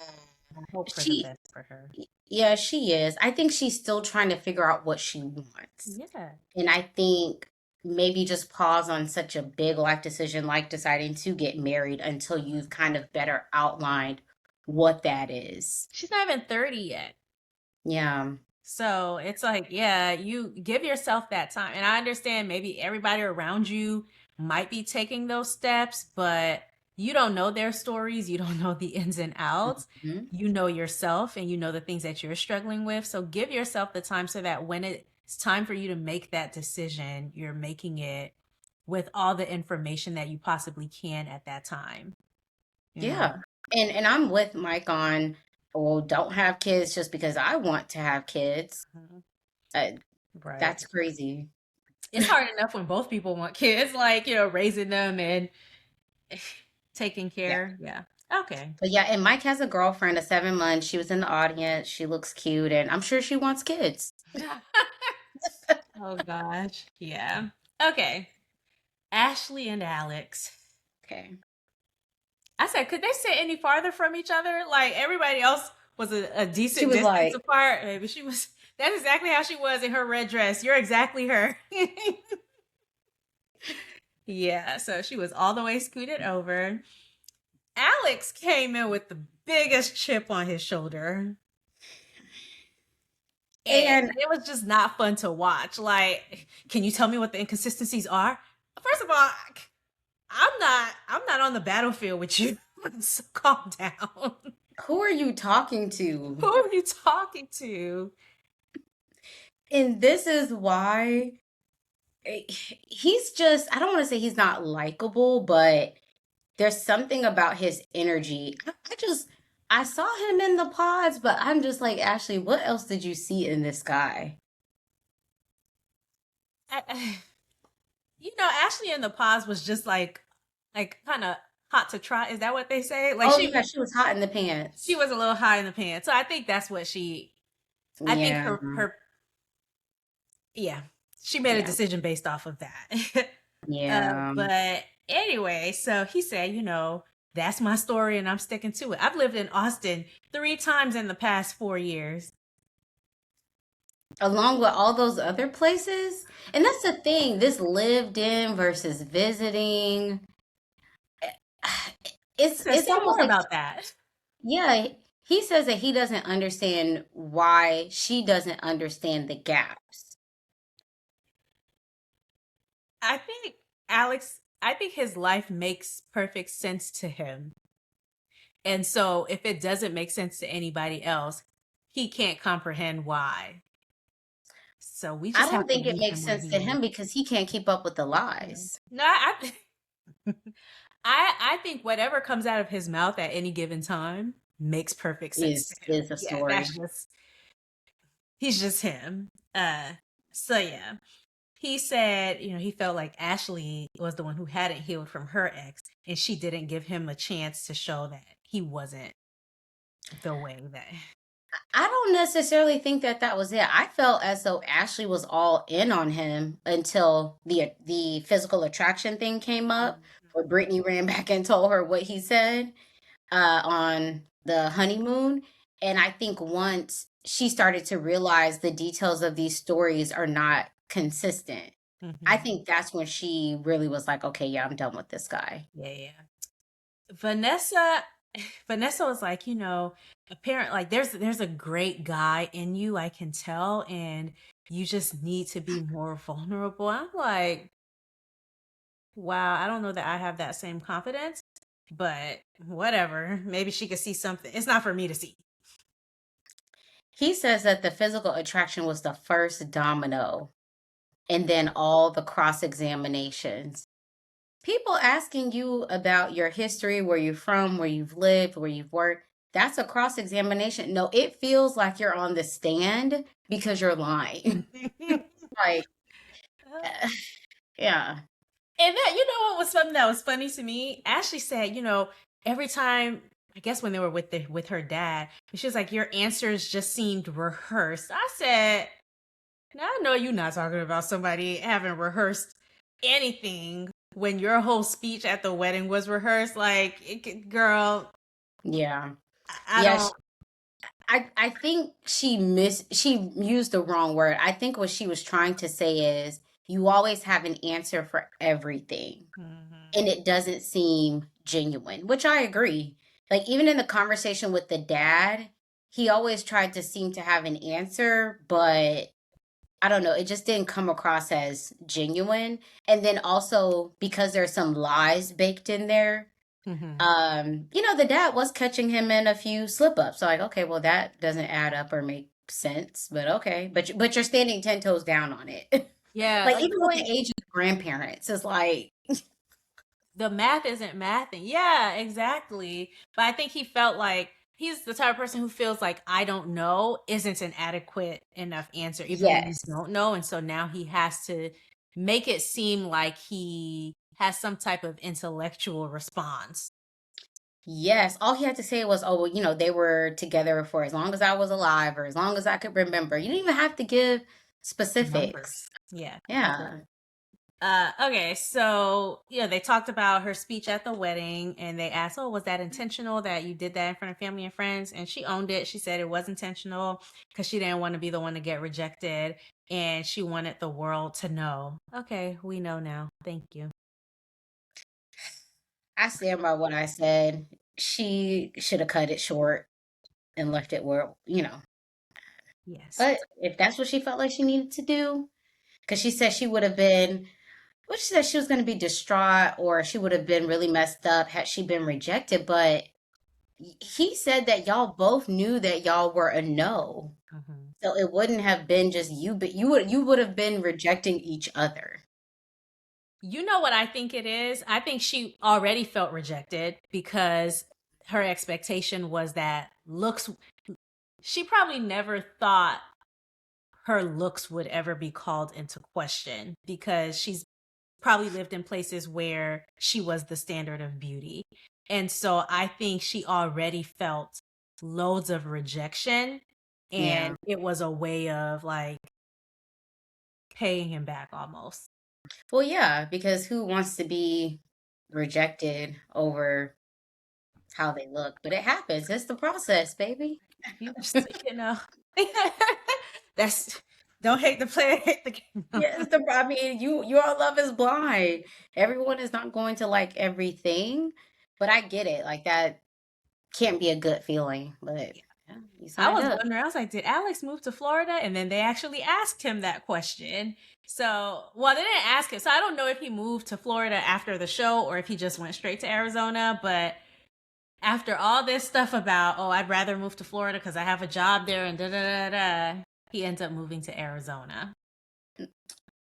I hope for the She, best for her. yeah, she is. I think she's still trying to figure out what she wants. Yeah. And I think maybe just pause on such a big life decision like deciding to get married until you've kind of better outlined what that is. She's not even 30 yet. Yeah. So it's like, yeah, you give yourself that time. And I understand maybe everybody around you might be taking those steps, but you don't know their stories. You don't know the ins and outs. Mhm. You know yourself and you know the things that you're struggling with. So give yourself the time so that when it's time for you to make that decision, you're making it with all the information that you possibly can at that time, you Yeah. know? And I'm with Mike on, well, don't have kids just because I want to have kids. Mhm. Uh, Right. that's crazy. It's hard enough when both people want kids, like, raising them and taking Yeah. care. Yeah. Okay. But yeah, and Mike has a girlfriend of 7 months. She was in the audience. She looks cute, and I'm sure she wants kids. Oh gosh. Yeah. Okay. Ashley and Alex. Okay. I said, could they sit any farther from each other? Like everybody else was a She decent was distance like, apart. Maybe she was. That's exactly how she was in her red dress. You're exactly her. Yeah. So she was all the way scooted over. Alex came in with the biggest chip on his shoulder. And and it was just not fun to watch. Like, can you tell me what the inconsistencies are? First of all, I'm not on the battlefield with you. So calm down. who are you talking to? Who are you talking to? And this is why he's just, I don't want to say he's not likable, but there's something about his energy. I saw him in the pods, but I'm just like, Ashley, what else did you see in this guy? Ashley in the pause was just like kind of hot to try. Is that what they say? Like Oh, yeah, she was hot in the she pants. was a little high in the pants. So I think that's what I think Yeah, her yeah, she made a yeah, decision based off of that. yeah. But anyway, so he said, that's my story and I'm sticking to it. I've lived in Austin 3 times in the past 4 years. Along with all those other places. And that's the thing, this lived in versus visiting. It's So it's say almost more like, about that. yeah, he says that he doesn't understand why she doesn't understand the gaps. I think I think his life makes perfect sense to him. And so if it doesn't make sense to anybody else, he can't comprehend why. So we I just have don't to think it meet makes him where sense he to is. him because he can't keep up with the Yeah. lies. No, I think whatever comes out of his mouth at any given time makes perfect sense to him. Is a Yeah, story. he's just him. So yeah. He said, he felt like Ashley was the one who hadn't healed from her ex, and she didn't give him a chance to show that he wasn't the way that. I don't necessarily think that that was it. I felt as though Ashley was all in on him until the physical attraction thing came up, where Brittany ran back and told her what he said on the honeymoon. And I think once she started to realize the details of these stories are not consistent, I Mm-hmm. think that's when she really was like, okay, yeah, I'm done with this guy. Yeah, yeah. Vanessa, Vanessa was like, apparent like there's a great guy in you, I can tell, and you just need to be more vulnerable. I'm like, wow, I don't know that I have that same confidence, but whatever. Maybe she could see something. It's not for me to see. He says that the physical attraction was the first domino, and then all the cross examinations. People asking you about your history, where you're from, where you've lived, where you've worked, that's a cross examination. No, it feels like you're on the stand because you're lying. Like, yeah. And that, what was something that was funny to me? Ashley said, every time, I guess when they were with her dad, she was like, your answers just seemed rehearsed. I said, Now I know you're not talking about somebody having rehearsed anything when your whole speech at the wedding was rehearsed. Like, girl, Yeah. I Yeah, don't. I think she used the wrong word. I think what she was trying to say is you always have an answer for everything Mhm. and it doesn't seem genuine, which I agree. Like even in the conversation with the dad, he always tried to seem to have an answer, but I don't know, it just didn't come across as genuine. And then also because there's some lies baked in there, Mhm. the dad was catching him in a few slip ups. So like, okay, well that doesn't add up or make sense, but okay. But you're standing 10 toes down on it. Yeah, Like like even with the age of the grandparents, it's like, the math isn't mathing. Yeah, exactly. But I think he felt like he's the type of person who feels like I don't know isn't an adequate enough answer, even when you yes. don't know. And so now he has to make it seem like he has some type of intellectual response. Yes. All he had to say was, oh, well, they were together for as long as I was alive or as long as I could remember. You didn't even have to give specifics. Numbers. Yeah, that's it. Yeah. Okay, so yeah, they talked about her speech at the wedding and they asked, oh, was that intentional that you did that in front of family and friends? And she owned it. She said it was intentional because she didn't want to be the one to get rejected and she wanted the world to know. Okay, we know now. Thank you. I stand by what I said. She should have cut it short and left it where. Yes. But if that's what she felt like she needed to do, because she said she would have been, what she said she was going to be distraught or she would have been really messed up had she been rejected. But he said that y'all both knew that y'all were a no. Mhm. So it wouldn't have been just you, but you would have been rejecting each other. You know what I think it is? I think she already felt rejected because her expectation was that looks, she probably never thought her looks would ever be called into question because she's probably lived in places where she was the standard of beauty. And so I think she already felt loads of rejection Yeah. and it was a way of like paying him back almost. Well, yeah, because who wants to be rejected over how they look? But it happens. It's the process, baby. You just, that's don't hate the player, hate the game. Yes, I mean, your love is blind. Everyone is not going to like everything, but I get it. Like that can't be a good feeling, but yeah, you I signed was up. wondering, I was like, did Alex move to Florida? And then they actually asked him that question. So, well, they didn't ask him. So I don't know if he moved to Florida after the show or if he just went straight to Arizona. But after all this stuff about, oh, I'd rather move to Florida because I have a job there and da da da da, he ends up moving to Arizona,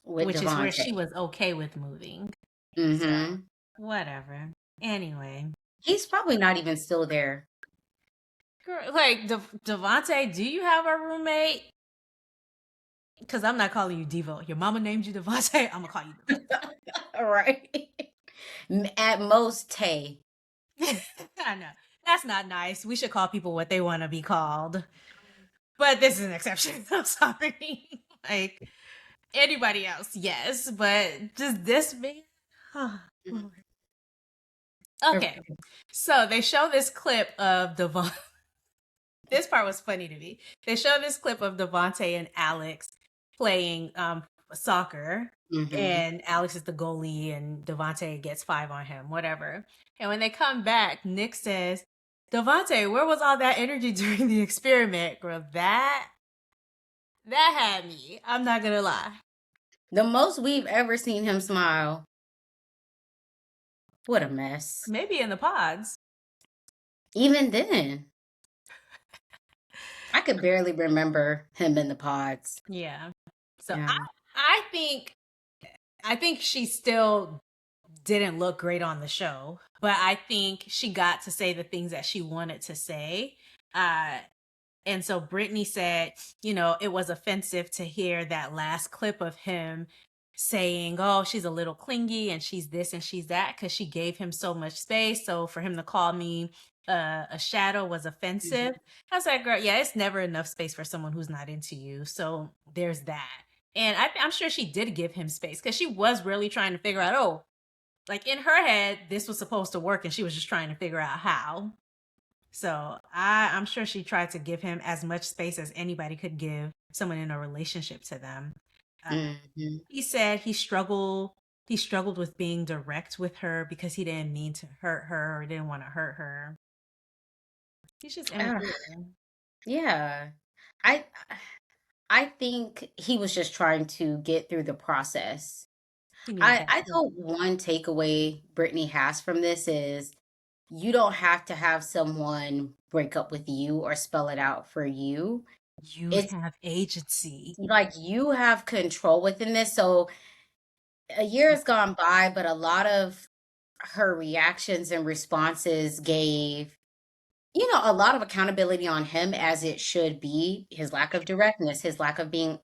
With which is where Devonte. she was okay with moving. So, Mm-hmm. whatever. Anyway, He's probably not even still there. like Devonte, do you have a roommate? Because I'm not calling you Devo. Your mama named you Devonte. I'm gonna call you All right. At most, Tay. Devonte. I know that's not nice. We should call people what they want to be called. But this is an exception. I'm sorry. Like anybody else, yes, but just this man. Okay, so they show this clip of Devon. This part was funny to me. They show this clip of Devonte and Alex playing soccer, Mm-hmm. and Alex is the goalie, and Devonte gets 5 on him, whatever. And when they come back, Nick says, "Devonte, where was all that energy during the experiment, girl? That had me. I'm not gonna lie. The most we've ever seen him smile. What a mess. Maybe in the pods. Even then, I could barely remember him in the pods. Yeah. So Yeah. I think she still didn't look great on the show, but I think she got to say the things that she wanted to say. Uh, and so Brittany said, it was offensive to hear that last clip of him saying, oh, she's a little clingy and she's this and she's that because she gave him so much space. So for him to call me a shadow was offensive. Mhm. I was like, girl, yeah, it's never enough space for someone who's not into you. So there's that. And I'm sure she did give him space because she was really trying to figure out, oh, like in her head, this was supposed to work, and she was just trying to figure out how. So I'm sure she tried to give him as much space as anybody could give someone in a relationship to them. Uh, Mhm. he said he struggled with being direct with her because he didn't mean to hurt her or didn't want to hurt her. He's just Ah, immature. yeah. I I think he was just trying to get through the process. He needed I that. thought one takeaway Brittany has from this is you don't have to have someone break up with you or spell it out for you. You It's have agency. like you have control within this. So a year has gone by, but a lot of her reactions and responses gave, a lot of accountability on him as it should be, his lack of directness, his lack of being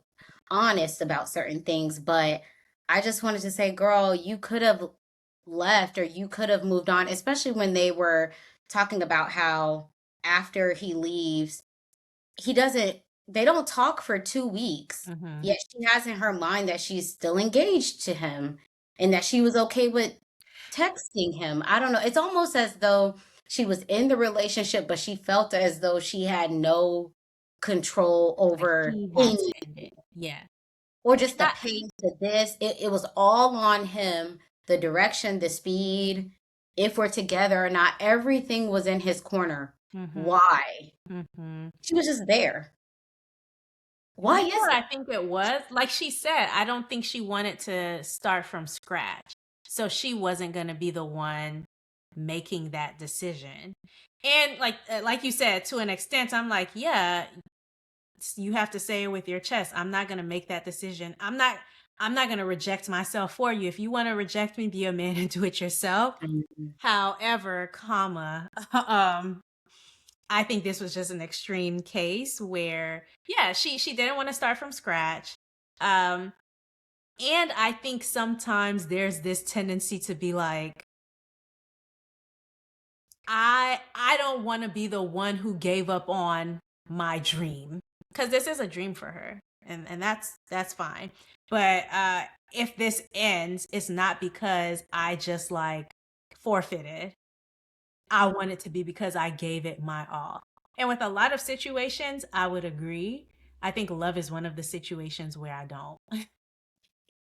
honest about certain things. But I just wanted to say, girl, you could have left or you could have moved on, especially when they were talking about how after he leaves, he doesn't, they don't talk for 2 weeks. Hmm. Yet she has in her mind that she's still engaged to him and that she was okay with texting him. I don't know. It's almost as though she was in the relationship, but she felt as though she had no control Like over he had to anything end it. Yeah. or And just the pace of this. It was all on him, the direction, the speed, if we're together or not. Everything was in his corner. hmm Why? hmm She was just there. Why You know is what it? I think it was? Like she said, I don't think she wanted to start from scratch. So she wasn't going to be the one making that decision. And like you said, to an extent, I'm like, yeah, you have to say it with your chest. I'm not going to make that decision. I'm not going to reject myself for you. If you want to reject me, be a man and do it yourself. Mhm. However, comma, I think this was just an extreme case where, yeah, she didn't want to start from scratch. Um, and I think sometimes there's this tendency to be like, I don't want to be the one who gave up on my dream because this is a dream for her, and that's fine. But if this ends, it's not because I just like forfeited. I want it to be because I gave it my all. And with a lot of situations, I would agree. I think love is one of the situations where I don't.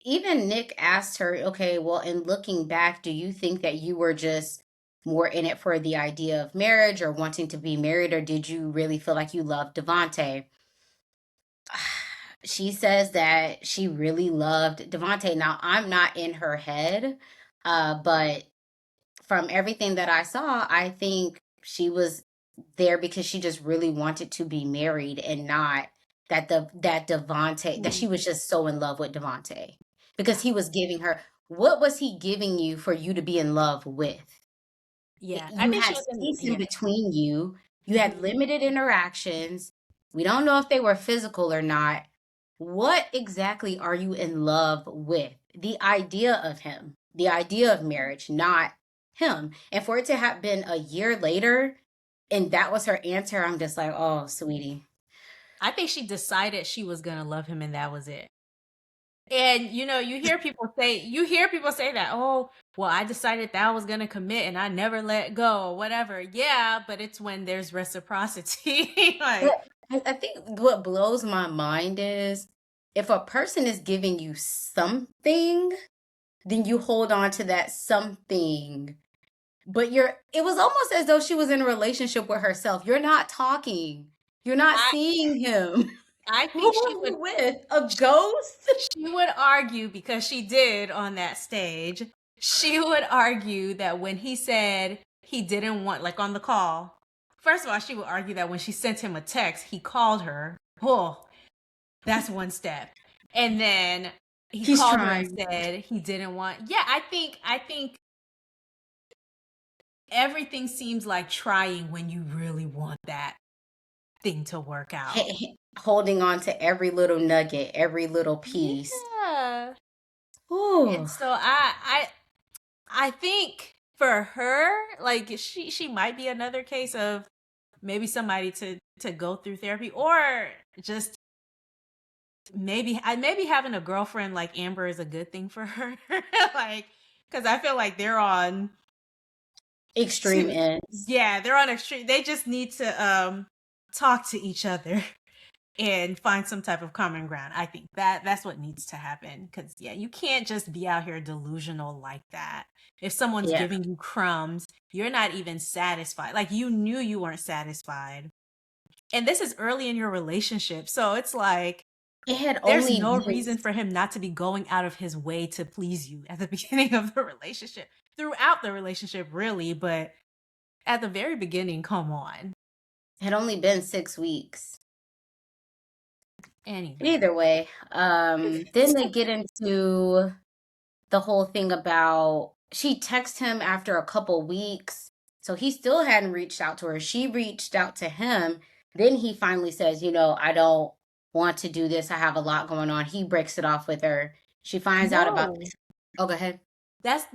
Even Nick asked her, okay, well, in looking back, do you think that you were just more in it for the idea of marriage or wanting to be married, or did you really feel like you loved Devonte? She says that she really loved Devonte. Now, I'm not in her head, but from everything that I saw, I think she was there because she just really wanted to be married and not that Devonte that Mm. she was just so in love with Devonte because he was giving her what was he giving you for you to be in love with? Yeah, I You think she had was in. space in Yeah. between you. You Mhm. had limited interactions. We don't know if they were physical or not. What exactly are you in love with? The idea of him, the idea of marriage, not him. And for it to have been a year later and that was her answer, I'm just like, oh, sweetie. I think she decided she was gonna love him, and that was it. And you hear people say that, oh, well, I decided that I was gonna commit and I never let go, or whatever. Yeah, but it's when there's reciprocity. Like, But I think what blows my mind is if a person is giving you something, then you hold on to that something. But it was almost as though she was in a relationship with herself. You're not talking. You're not I seeing him. I Who think was he with? A ghost? she would argue, because she did on that stage. She would argue that when he said he didn't want, like on the call, first of all, she would argue that when she sent him a text, he called her. Oh, that's one step. And then he He's called her and trying. said he didn't want. Yeah, I think everything seems like trying when you really want that thing to work out. Holding on to every little nugget, every little piece. Yeah. Ooh. And so I think for her, like she might be another case of maybe somebody to go through therapy, or just maybe having a girlfriend like Amber is a good thing for her. Like, because I feel like they're on Extreme two, ends. yeah, they're on extreme. They just need to talk to each other and find some type of common ground. I think that's what needs to happen. Because yeah, you can't just be out here delusional like that. If someone's Yeah. giving you crumbs, you're not even satisfied. Like, you knew you weren't satisfied, and this is early in your relationship, so it's like It had there's only no been reason for him not to be going out of his way to please you at the beginning of the relationship, throughout the relationship, really. But at the very beginning, come on. had only been 6 weeks. Anyway. Either way, then they get into the whole thing about she texted him after a couple weeks, so he still hadn't reached out to her. She reached out to him. Then he finally says, I don't want to do this. I have a lot going on. He breaks it off with her. She finds out about No. this. Oh, go ahead. That's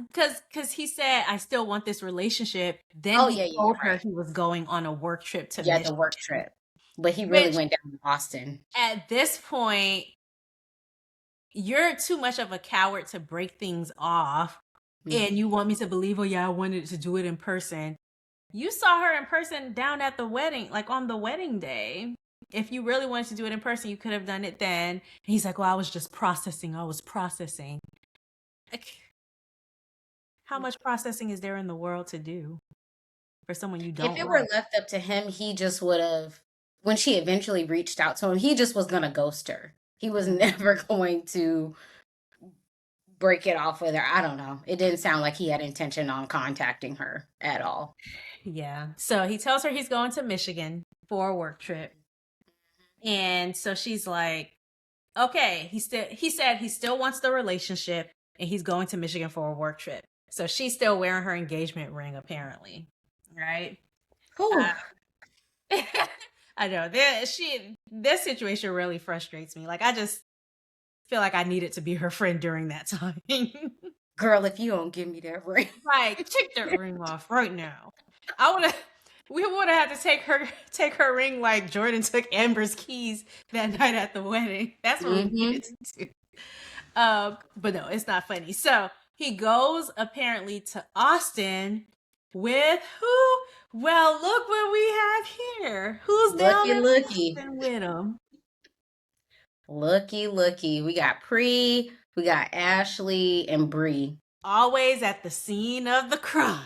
because he said, I still want this relationship. Then Oh, he yeah, yeah, told you're her right. he was going on a work trip to Yeah, the Michigan, work trip. But he really which went down to Boston. at this point, you're too much of a coward to break things off. Mhm. And you want me to believe, oh, yeah, I wanted to do it in person. You saw her in person down at the wedding, like on the wedding day. If you really wanted to do it in person, you could have done it then. And he's like, well, I was just processing. I was processing. Like, how much processing is there in the world to do for someone you If don't it were like? left up to him, he just would have, when she eventually reached out to him, he just was going to ghost her. He was Mm. never going to break it off with her. I don't know. It didn't sound like he had intention on contacting her at all. Yeah. So he tells her he's going to Michigan for a work trip. And so she's like, okay, he said he still wants the relationship and he's going to Michigan for a work trip. So she's still wearing her engagement ring, apparently. Right? Whew. I know. This situation really frustrates me. Like, I just feel like I needed to be her friend during that time. Girl, if you don't give me that ring. Like, take that ring off right now. I would have we would have had to take her ring like Jordan took Amber's keys that night at the wedding. That's what we Mm-hmm. needed to do. But no, it's not funny. So he goes apparently to Austin with who? Well, look what we have here. Who's down Looky, in looky. Austin with him? Looky, looky. We got Pre, we got Ashley, and Bree. Always at the scene of the crime.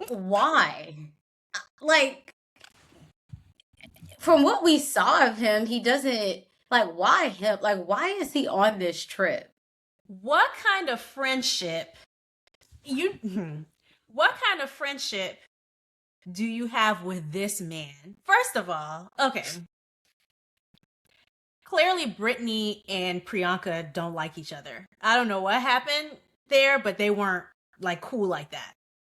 Why? Like, from what we saw of him, he doesn't, like, why him? Like, why is he on this trip? What kind of friendship what kind of friendship do you have with this man? First of all, okay. Clearly Brittany and Priyanka don't like each other. I don't know what happened there, but they weren't like cool like that.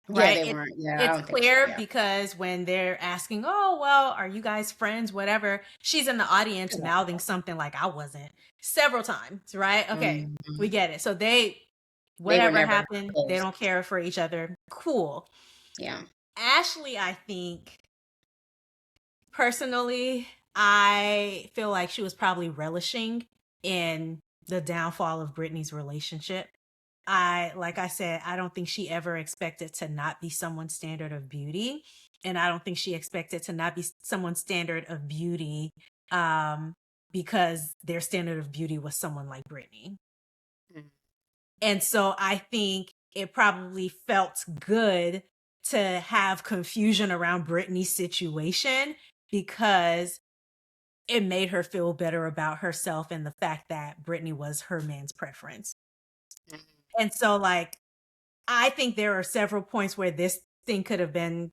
Yeah, Right? they weren't. Yeah, I It's don't think so. clear Yeah. because when they're asking, "Oh, well, are you guys friends?" whatever, she's in the audience mouthing something like "I wasn't" several times, right? Okay, we Mhm. get it. So They were whatever never happened, they close. don't care for each other. Cool. Yeah. Ashley, I think personally, I feel like she was probably relishing in the downfall of Britney's relationship. Like I said, I don't think she ever expected to not be someone's standard of beauty. And I don't think she expected to not be someone's standard of beauty um, because their standard of beauty was someone like Britney. Mm. And so I think it probably felt good to have confusion around Britney's situation because it made her feel better about herself and the fact that Britney was her man's preference. Mhm. And so, like, I think there are several points where this thing could have been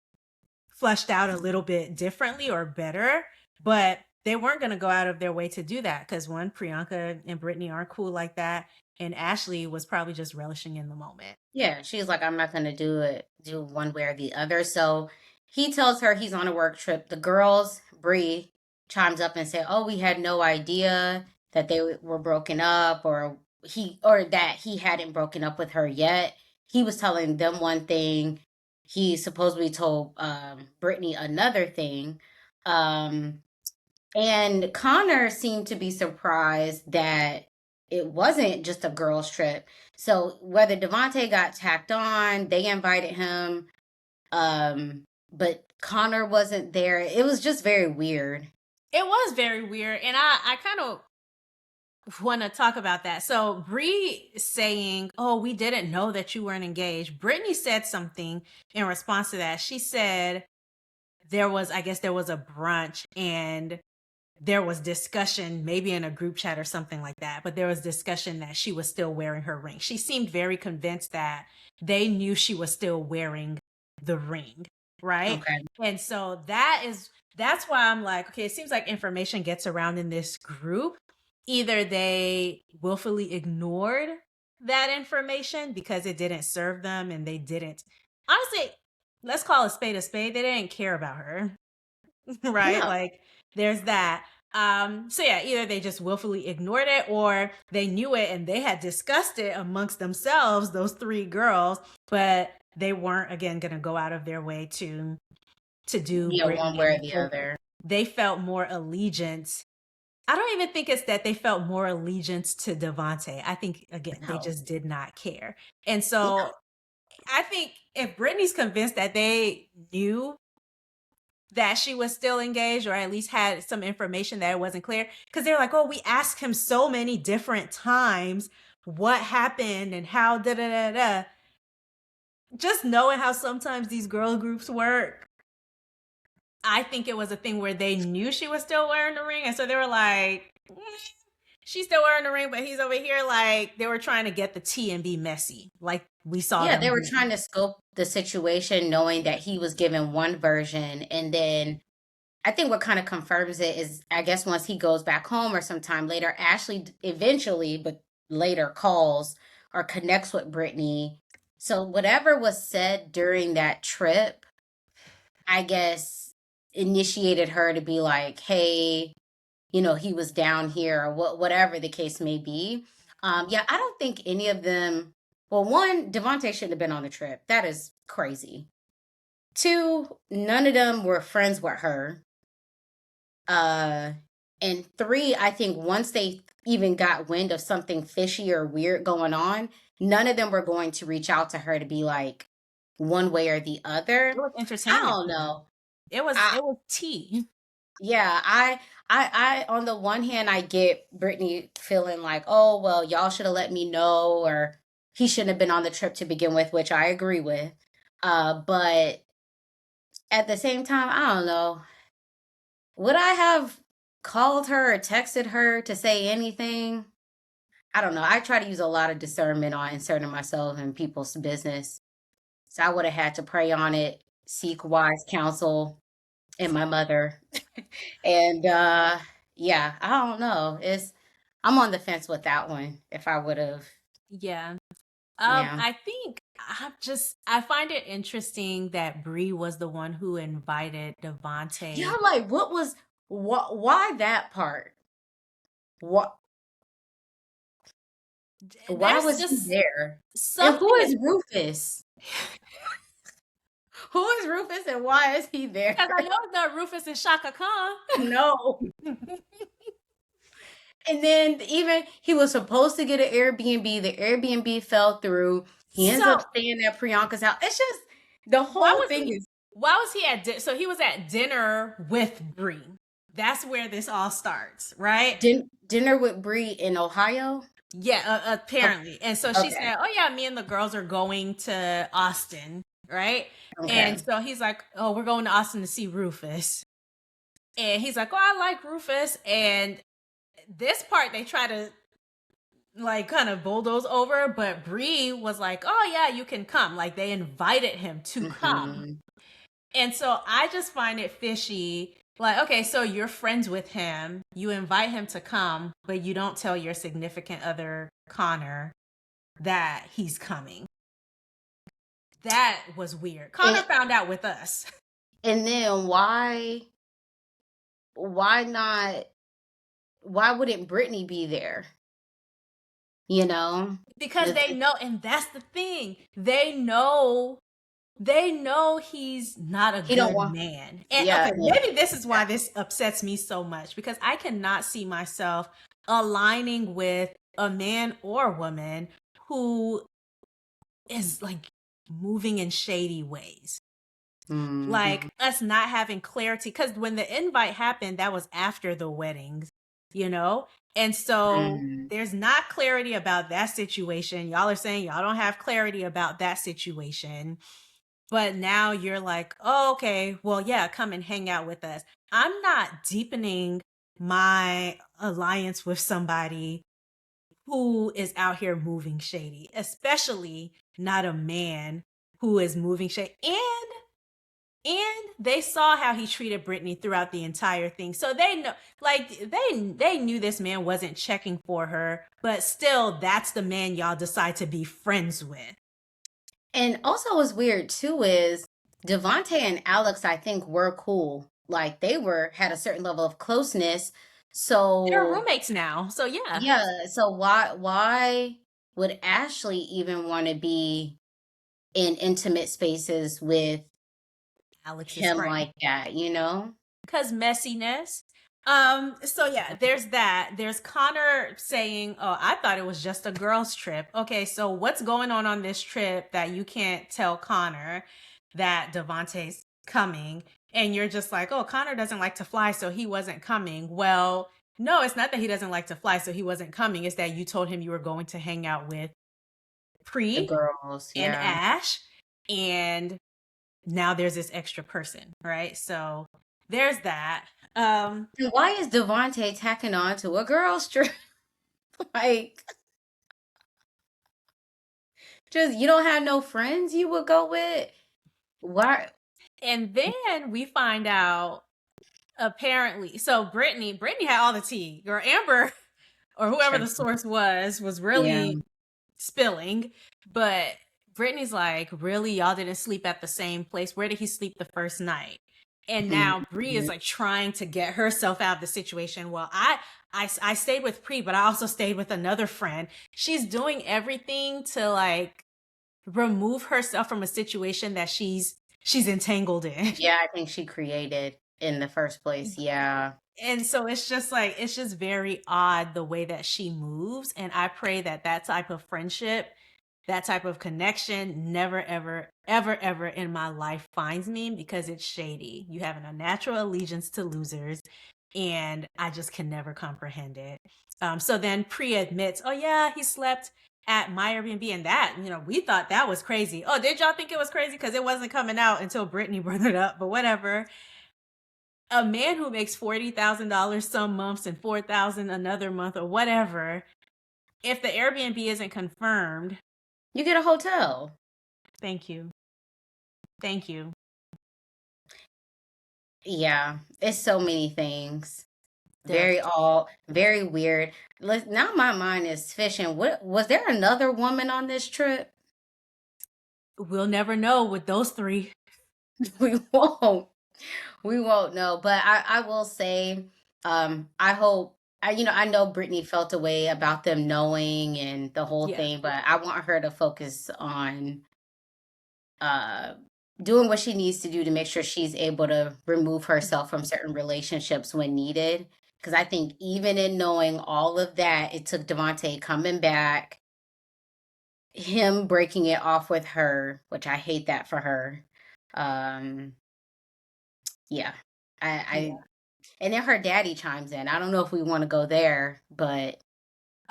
flushed out a little bit differently or better, but they weren't going to go out of their way to do that because one, Priyanka and Brittany aren't cool like that, and Ashley was probably just relishing in the moment. Yeah, she's like, I'm not gonna do one way or the other. So he tells her he's on a work trip. The girls, Bree, chimes up and say, "Oh, we had no idea that they were broken up, or that he hadn't broken up with her yet." He was telling them one thing. He supposedly told Brittany another thing. Um, and Connor seemed to be surprised that it wasn't just a girls' trip. So whether Devonte got tacked on, they invited him, but Connor wasn't there. It was just very weird. It was very weird, and I kind of want to talk about that. So Bree saying, "Oh, we didn't know that you weren't engaged." Brittany said something in response to that. She said I guess there was a brunch and there was discussion, maybe in a group chat or something like that, but there was discussion that she was still wearing her ring. She seemed very convinced that they knew she was still wearing the ring, right? Okay. And so that's why I'm like, okay, it seems like information gets around in this group. Either they willfully ignored that information because it didn't serve them and they didn't, honestly, let's call a spade a spade. They didn't care about her. Right? No. Like there's that. So yeah, either they just willfully ignored it or they knew it and they had discussed it amongst themselves, those three girls, but they weren't again gonna go out of their way to do Yeah, one Brittany way or any the favor. other. They felt more allegiance. I don't even think it's that they felt more allegiance to Devonte. I think again, they No. just did not care. And Yeah. so I think if Brittany's convinced that they knew that she was still engaged or at least had some information that it wasn't clear, because they're like, oh, we asked him so many different times what happened and how da da da da. Just knowing how sometimes these girl groups work, I think it was a thing where they knew she was still wearing the ring, and so they were like, she's still wearing the ring, but he's over here. Like they were trying to get the tea and be messy, like we saw Yeah, they them were do. trying to scope the situation knowing that he was given one version, and then I think what kind of confirms it is, I guess, once he goes back home or sometime later, Ashley eventually, but later, calls or connects with Brittany. So whatever was said during that trip, I guess, initiated her to be like, hey, he was down here, or whatever the case may be. Yeah, I don't think any of them. Well, one, Devontae shouldn't have been on the trip. That is crazy. Two, none of them were friends with her. Uh, and three, I think once they even got wind of something fishy or weird going on, none of them were going to reach out to her to be like one way or the It other. was I entertainment don't for them. know. It was I it was tea. Yeah, on the one hand, I get Brittany feeling like, oh, well, y'all should have let me know, or he shouldn't have been on the trip to begin with, which I agree with. But at the same time, I don't know. Would I have called her or texted her to say anything? I don't know. I try to use a lot of discernment on inserting myself in people's business. So I would have had to pray on it, seek wise counsel in my mother. And yeah, I don't know. I'm on the fence with that one. If I would have, Yeah. yeah. I think I find it interesting that Bree was the one who invited Yeah, Devonte. I'm like, why that part? What why There's was he just there? And who something is Rufus? Who is Rufus and why is he there? because I know it's not Rufus and Shaka Khan. No. And then even he was supposed to get an Airbnb. The Airbnb fell through. He ends up So staying at Priyanka's house. It's just the why whole was thing he? is Why was he at? So he was at dinner with Bree. That's where this all starts, right? dinner with Bree in Ohio. Yeah, O- apparently. And so she Okay. said, "Oh yeah, me and the girls are going to Austin, right?" And Okay. so he's like, "Oh, we're going to Austin to see Rufus." And he's like, "Oh, I like Rufus." And this part they try to like kind of bulldoze over, but Bree was like, "Oh yeah, you can come." Like they invited him to come. Hmm. And so I just find it fishy. Like, okay, so you're friends with him, you invite him to come, but you don't tell your significant other, Connor, that he's coming. That was weird. Connor And found out with us. and then why not why wouldn't Brittany be there? You know? Because It's, they know, and that's the thing. They know They know he's not a He don't good want. man. And Yeah, okay, yeah. maybe this is why this upsets me so much because I cannot see myself aligning with a man or woman who is like moving in shady ways. Like Mhm. us not having clarity because when the invite happened, that was after the weddings, you know? And so Mm. there's not clarity about that situation. Y'all are saying y'all don't have clarity about that situation. But now you're like, oh, okay, well, yeah, come and hang out with us. I'm not deepening my alliance with somebody who is out here moving shady, especially not a man who is moving shady. And they saw how he treated Britney throughout the entire thing. So they know like they knew this man wasn't checking for her, but still that's the man y'all decide to be friends with. And also what's weird too is Devonte and Alex, I think, were cool. Like they were had a certain level of closeness. They're So roommates now. So yeah, yeah, so why would Ashley even want to be in intimate spaces with Alex's him friend. like that, you know? Cause messiness. So yeah, there's that. There's Connor saying, "Oh, I thought it was just a girls' trip." Okay, so what's going on this trip that you can't tell Connor that Devontae's coming, and you're just like, "Oh, Connor doesn't like to fly, so he wasn't coming." Well, no, it's not that he doesn't like to fly, so he wasn't coming. It's that you told him you were going to hang out with The Pre girls, and yeah. Ash, and now there's this extra person, right? So there's that. Um, And why is Devonte tacking on to a girl's trip? Like, just you don't have no friends you would go with? Why? and then we find out apparently, so Brittany had all the tea, or Amber, or whoever the source was Yeah. really spilling, but Brittany's like, really, y'all didn't sleep at the same place. Where did he sleep the first night? And now Bree is Mhm. like trying to get herself out of the situation. Well, I stayed with Pre, but I also stayed with another friend. She's doing everything to like remove herself from a situation that she's entangled in. Yeah, I think she created in the first place. Yeah. And so it's just like it's just very odd the way that she moves, and I pray that that type of friendship, that type of connection never ever in my life finds me because it's shady. You have an unnatural allegiance to losers, and I just can never comprehend it. So then Pri admits, oh yeah, he slept at my Airbnb, and that, we thought that was crazy. Oh, did y'all think it was crazy because it wasn't coming out until Brittany brought it up? But whatever. A man who makes $40,000 some months and 4,000 another month or whatever, if the Airbnb isn't confirmed, You get a hotel. thank you. Thank you. Yeah. It's so many things. The Very weird. Now my mind is fishing. What was there another woman on this trip? we'll never know with those three. We won't. We won't know. But I will say, I hope I know Brittany felt a way about them knowing and the whole Yeah. thing, but I want her to focus on uh doing what she needs to do to make sure she's able to remove herself from certain relationships when needed. Because I think even in knowing all of that, it took Devontae coming back, him breaking it off with her, which I hate that for her. Um, yeah. I Yeah. and then her daddy chimes in. I don't know if we want to go there, but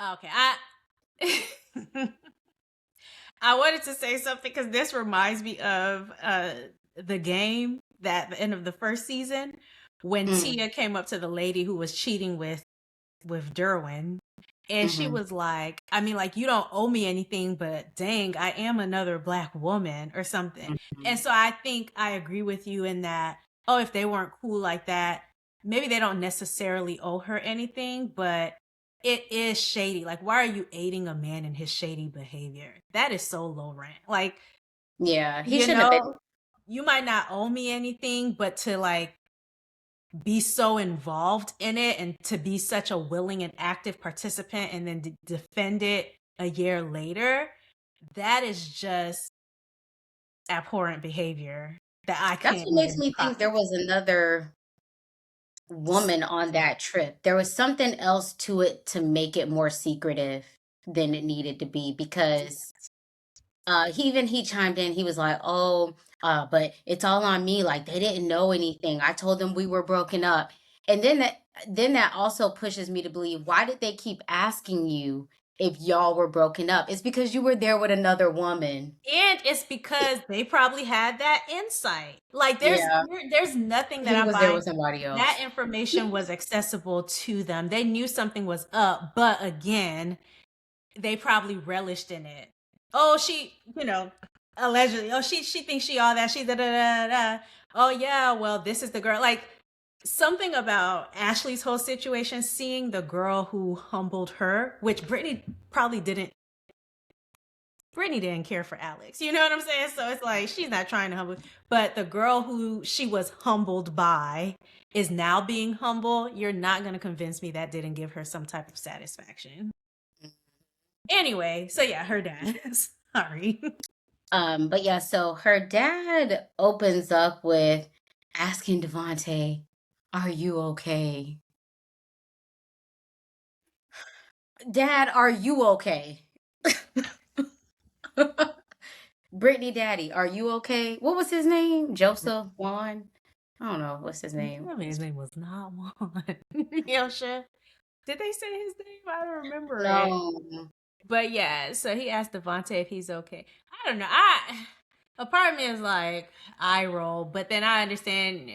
Okay. I wanted to say something because this reminds me of the game that at the end of the first season when mm, Tia came up to the lady who was cheating with Derwin. And she hmm was like, I mean, like, you don't owe me anything, but dang, I am another black woman or something. And hmm so I think I agree with you in that, oh, if they weren't cool like that, maybe they don't necessarily owe her anything, but it is shady. Like, why are you aiding a man in his shady behavior? That is so low rent. Like, yeah, he you shouldn't have know, been. you might not owe me anything, but to like be so involved in it and to be such a willing and active participant and then defend it a year later, that is just abhorrent behavior that I That's can't what makes even me think there process. was another woman on that trip. There was something else to it to make it more secretive than it needed to be because he chimed in. He was like, "Oh, but it's all on me. Like they didn't know anything. I told them we were broken up." And then that also pushes me to believe, why did they keep asking you if y'all were broken up? It's because you were there with another woman. And it's because they probably had that insight. Like Yeah, there's nothing that he I'm was there buying. with somebody That else. information was accessible to them. They knew something was up, but again, they probably relished in it. Oh, she, allegedly. Oh, she thinks she all that. She da da da da. Oh yeah, well, this is the girl. Like something about Ashley's whole situation, seeing the girl who humbled her, which Brittany didn't care for Alex. You know what I'm saying? So it's like she's not trying to humble, but the girl who she was humbled by is now being humble. You're not going to convince me that didn't give her some type of satisfaction. Anyway, so yeah, her dad. Sorry. But yeah, so her dad opens up with asking Devonte, "Are you okay? Dad, are you okay?" Brittany Daddy, are you okay? What was his name? Joseph Juan? I don't know. What's his name? I mean, his name was not one. Yosha. Did they say his name? I don't remember it. No. But yeah, so he asked Devonte if he's okay. I don't know. A part of me is like eye roll, but then I understand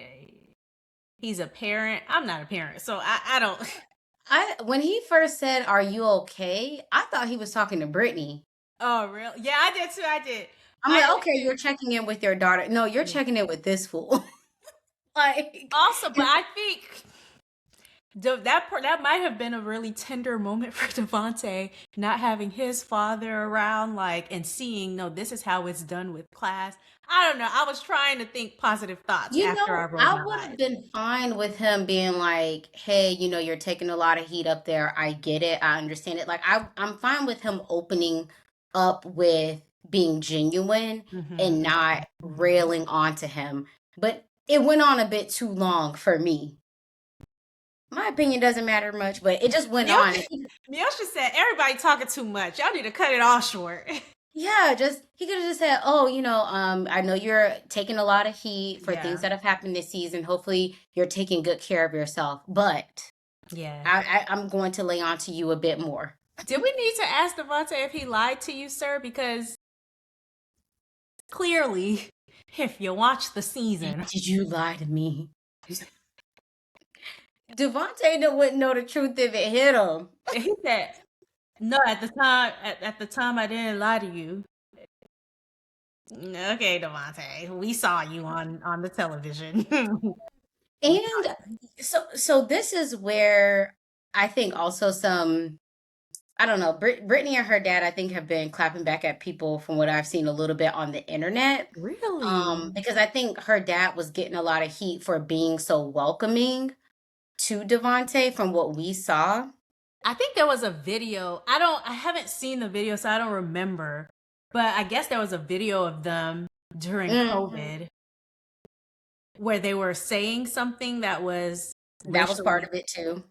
he's a parent. I'm not a parent, so I don't. When he first said, "Are you okay?" I thought he was talking to Brittany. Oh, really? Yeah, I did too. I did. I'm I like, okay, you're checking in with your daughter. No, you're yeah. checking in with this fool. Like, Also, but I think that might have been a really tender moment for Devonte, not having his father around, like, and seeing, no, this is how it's done with class. I don't know. I was trying to think positive thoughts after I rolled I my would have eyes. been fine with him being like, "Hey, you're taking a lot of heat up there. I get it. I understand it." Like, I'm fine with him opening up with being genuine Mm-hmm. and not railing onto him. But it went on a bit too long for me. My opinion doesn't matter much, but it just went on. Miosha said, everybody talking too much. Y'all need to cut it all short. Yeah, just he could have just said, "Oh, I know you're taking a lot of heat for things Yeah. that have happened this season. Hopefully, you're taking good care of yourself, but Yeah. I'm going to lay on to you a bit more." Did we need to ask Devonte if he lied to you, sir? Because clearly, if you watch the season, Did you lie to me? Devontae wouldn't know the truth if it hit him. he said, no, at the time, I didn't lie to you. Okay, Devonte, we saw you on the television. We saw And so this is where I think also some, I don't know, Brittany and her dad, I think, have been clapping back at people from what I've seen a little bit on the internet. really. Because I think her dad was getting a lot of heat for being so welcoming to Devonte from what we saw. I think there was a video. I haven't seen the video, so I don't remember. But I guess there was a video of them during Mhm. COVID where they were saying something that was That was part racially. of it too.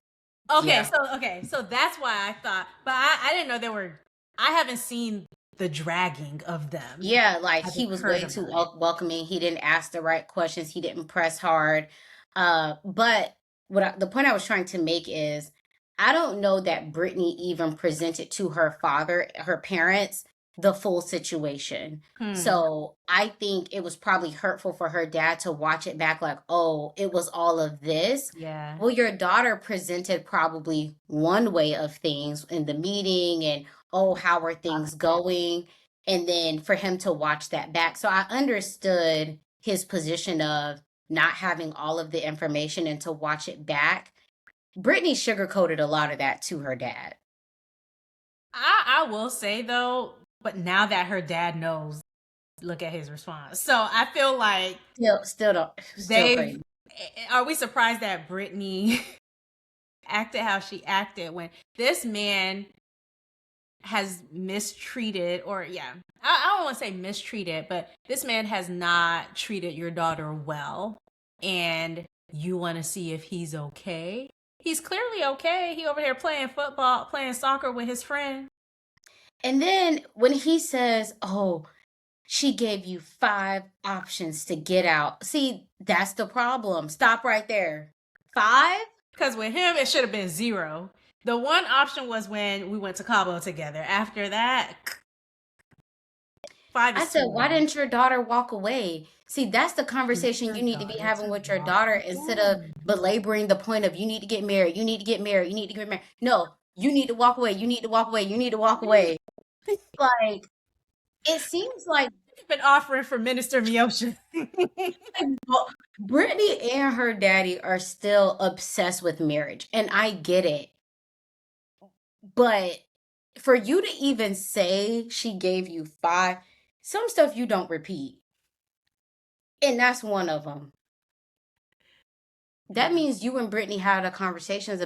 Okay, Yeah. so that's why I thought, but I didn't know there were. I haven't seen the dragging of them. Yeah, like I he just was heard way too about it. welcoming. He didn't ask the right questions. He didn't press hard. But the point I was trying to make is, I don't know that Brittany even presented to her father, her parents, the full situation. Hmm. So I think it was probably hurtful for her dad to watch it back like, "Oh, it was all of this." Yeah. Well, your daughter presented probably one way of things in the meeting, and, "Oh, how are things going?" And then for him to watch that back. So I understood his position of not having all of the information and to watch it back. Brittany sugarcoated a lot of that to her dad. I will say though, but now that her dad knows, look at his response. So I feel like Still don't, still they've. crazy. Are we surprised that Brittany acted how she acted when this man has mistreated, or yeah, I don't want to say mistreated, but this man has not treated your daughter well, and you want to see if he's okay. He's clearly okay. He over here playing football, playing soccer with his friend. And then when he says, "Oh, she gave you 5 options to get out." See, that's the problem. Stop right there. 5? Because with him, it should have been 0. The one option was when we went to Cabo together. After that, 5 I is said, too "Why low. didn't your daughter walk away?" See, that's the conversation Your you need to be daughter having to with your walk daughter instead of away. belaboring the point of you need to get married, you need to get married, you need to get married. No, you need to walk away, you need to walk away, you need to walk away. Like, it seems like Been offering for Minister Miosha. well, Brittany and her daddy are still obsessed with marriage, and I get it. But for you to even say she gave you 5, some stuff you don't repeat, and that's one of them. That Yeah. means you and Brittany had a conversation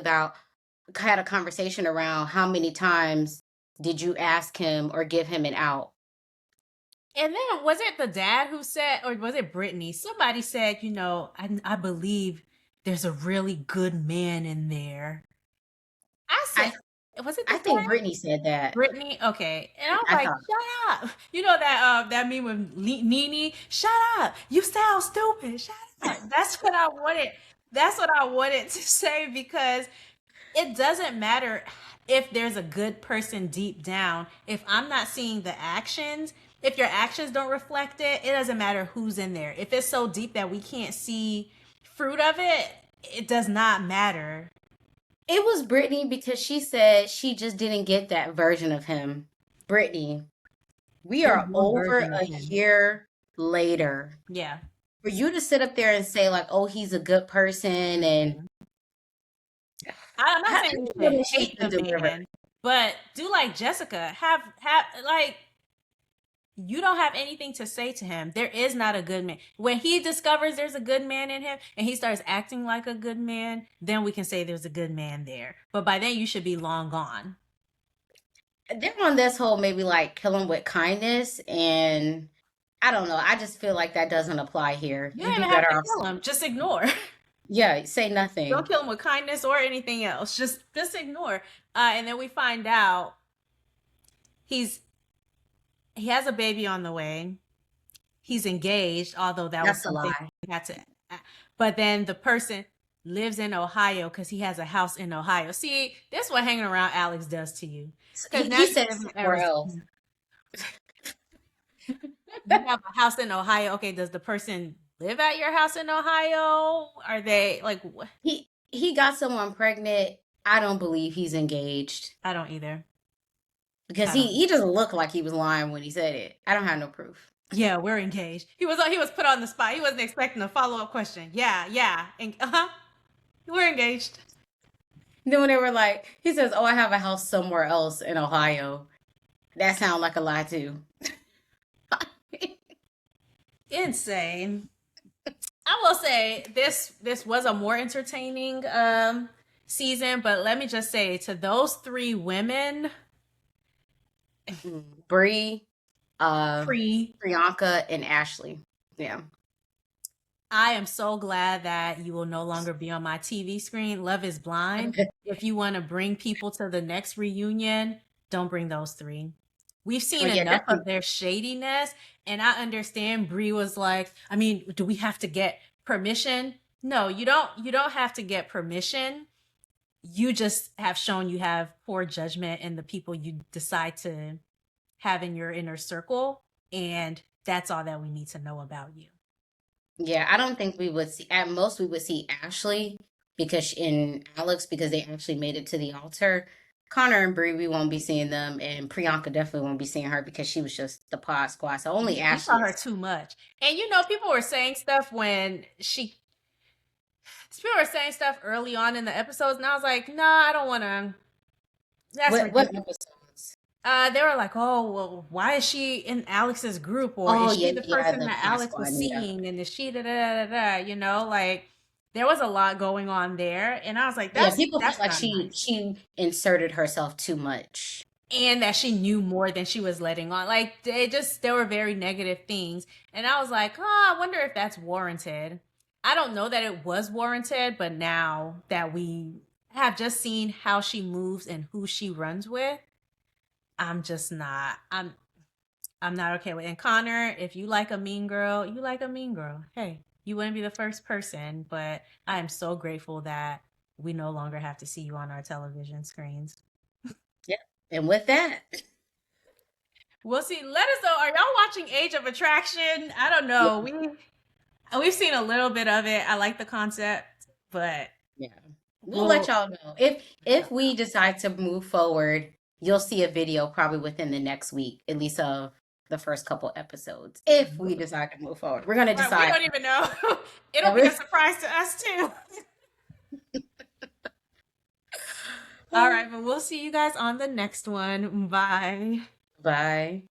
around how many times did you ask him or give him an out. And then was it the dad who said, or was it Brittany? Somebody said, I believe there's a really good man in there. I said, I was it the I think dad? Brittany said that. Brittany? Okay. And I was I like, thought shut up. You know that meme with Nene? Shut up. You sound stupid. Shut up. That's what I wanted. That's what I wanted to say, because it doesn't matter if there's a good person deep down. If I'm not seeing the actions, if your actions don't reflect it, it doesn't matter who's in there. If it's so deep that we can't see fruit of it, it does not matter. it was Brittany because she said she just didn't get that version of him. Brittany, we There's are one over version of a him. year later. Yeah. For you to sit up there and say like, "Oh, he's a good person," and Mhm. I'm not how saying you what should is she hate to the deliver? man, but do like Jessica. Have like, you don't have anything to say to him. There is not a good man. When he discovers there's a good man in him and he starts acting like a good man, then we can say there's a good man there. But by then you should be long gone. They're on this whole maybe like kill him with kindness, and I don't know. I just feel like that doesn't apply here. You You'd don't be even have better to off. kill him. Just ignore. Yeah, say Don't nothing. kill him with kindness or anything else. Just ignore. And then we find out he's he has a baby on the way. He's engaged, although that was That's a something lie. he had to. But then the person lives in Ohio because he has a house in Ohio. See, that's what hanging around Alex does to you. Because now He you said live in somewhere Arizona. else. You have a house in Ohio. Okay, does the person live at your house in Ohio? Are they like? He got someone pregnant. I don't believe he's engaged I don't either. because I he don't. doesn't look like he was lying when he said it. I don't have no proof. Yeah, we're engaged. He was put on the spot. He wasn't expecting a follow up question. Yeah, yeah, and we're engaged. Then when they were like, he says, "Oh, I have a house somewhere else in Ohio." That sounds like a lie too. Insane. I will say this was a more entertaining season, but let me just say, to those 3 women, Bree, uh, pre, Priyanka, and Ashley. Yeah. I am so glad that you will no longer be on my TV screen. Love is Blind. If you want to bring people to the next reunion, don't bring those 3. We've Oh seen yeah, enough definitely. of their shadiness, and I understand Brie was like, I mean, do we have to get permission? No, you don't. You don't have to get permission. You just have shown you have poor judgment in the people you decide to have in your inner circle, and that's all that we need to know about you. Yeah, I don't think we would see. At most, we would see Ashley in Alex because they actually made it to the altar. Connor and Bree, we won't be seeing them, and Priyanka definitely won't be seeing her because she was just the pod squad. So only We saw Ashley her is. too much. And people were saying stuff when people were saying stuff early on in the episodes, and I was like, nah, I don't want to. That's What ridiculous. episodes? They were like, oh, well, why is she in Alex's group? Or Oh is yeah, she the yeah, person the that pod Alex squad. was Yeah, seeing? And is she da da da da? Like, there was a lot going on there. And I was like, yeah. that's People felt that's like not she nice. she inserted herself too much. and that she knew more than she was letting on. Like there were very negative things. And I was like, oh, I wonder if that's warranted. I don't know that it was warranted, but now that we have just seen how she moves and who she runs with, I'm just not. I'm not okay with it. And Connor, if you like a mean girl, you like a mean girl. Hey, you wouldn't be the first person, but I am so grateful that we no longer have to see you on our television screens. Yeah. And with that, We'll see. Let us know. Are y'all watching Age of Attraction? I don't yeah, know. We've seen a little bit of it. I like the concept, but yeah. We'll let we'll y'all know. If we decide to move forward, you'll see a video probably within the next week, at least of the first couple episodes. If we decide to move forward. We're gonna right, we decide. don't even know. It'll be a Every- surprise to us too. All right, but we'll see you guys on the next one. Bye. Bye.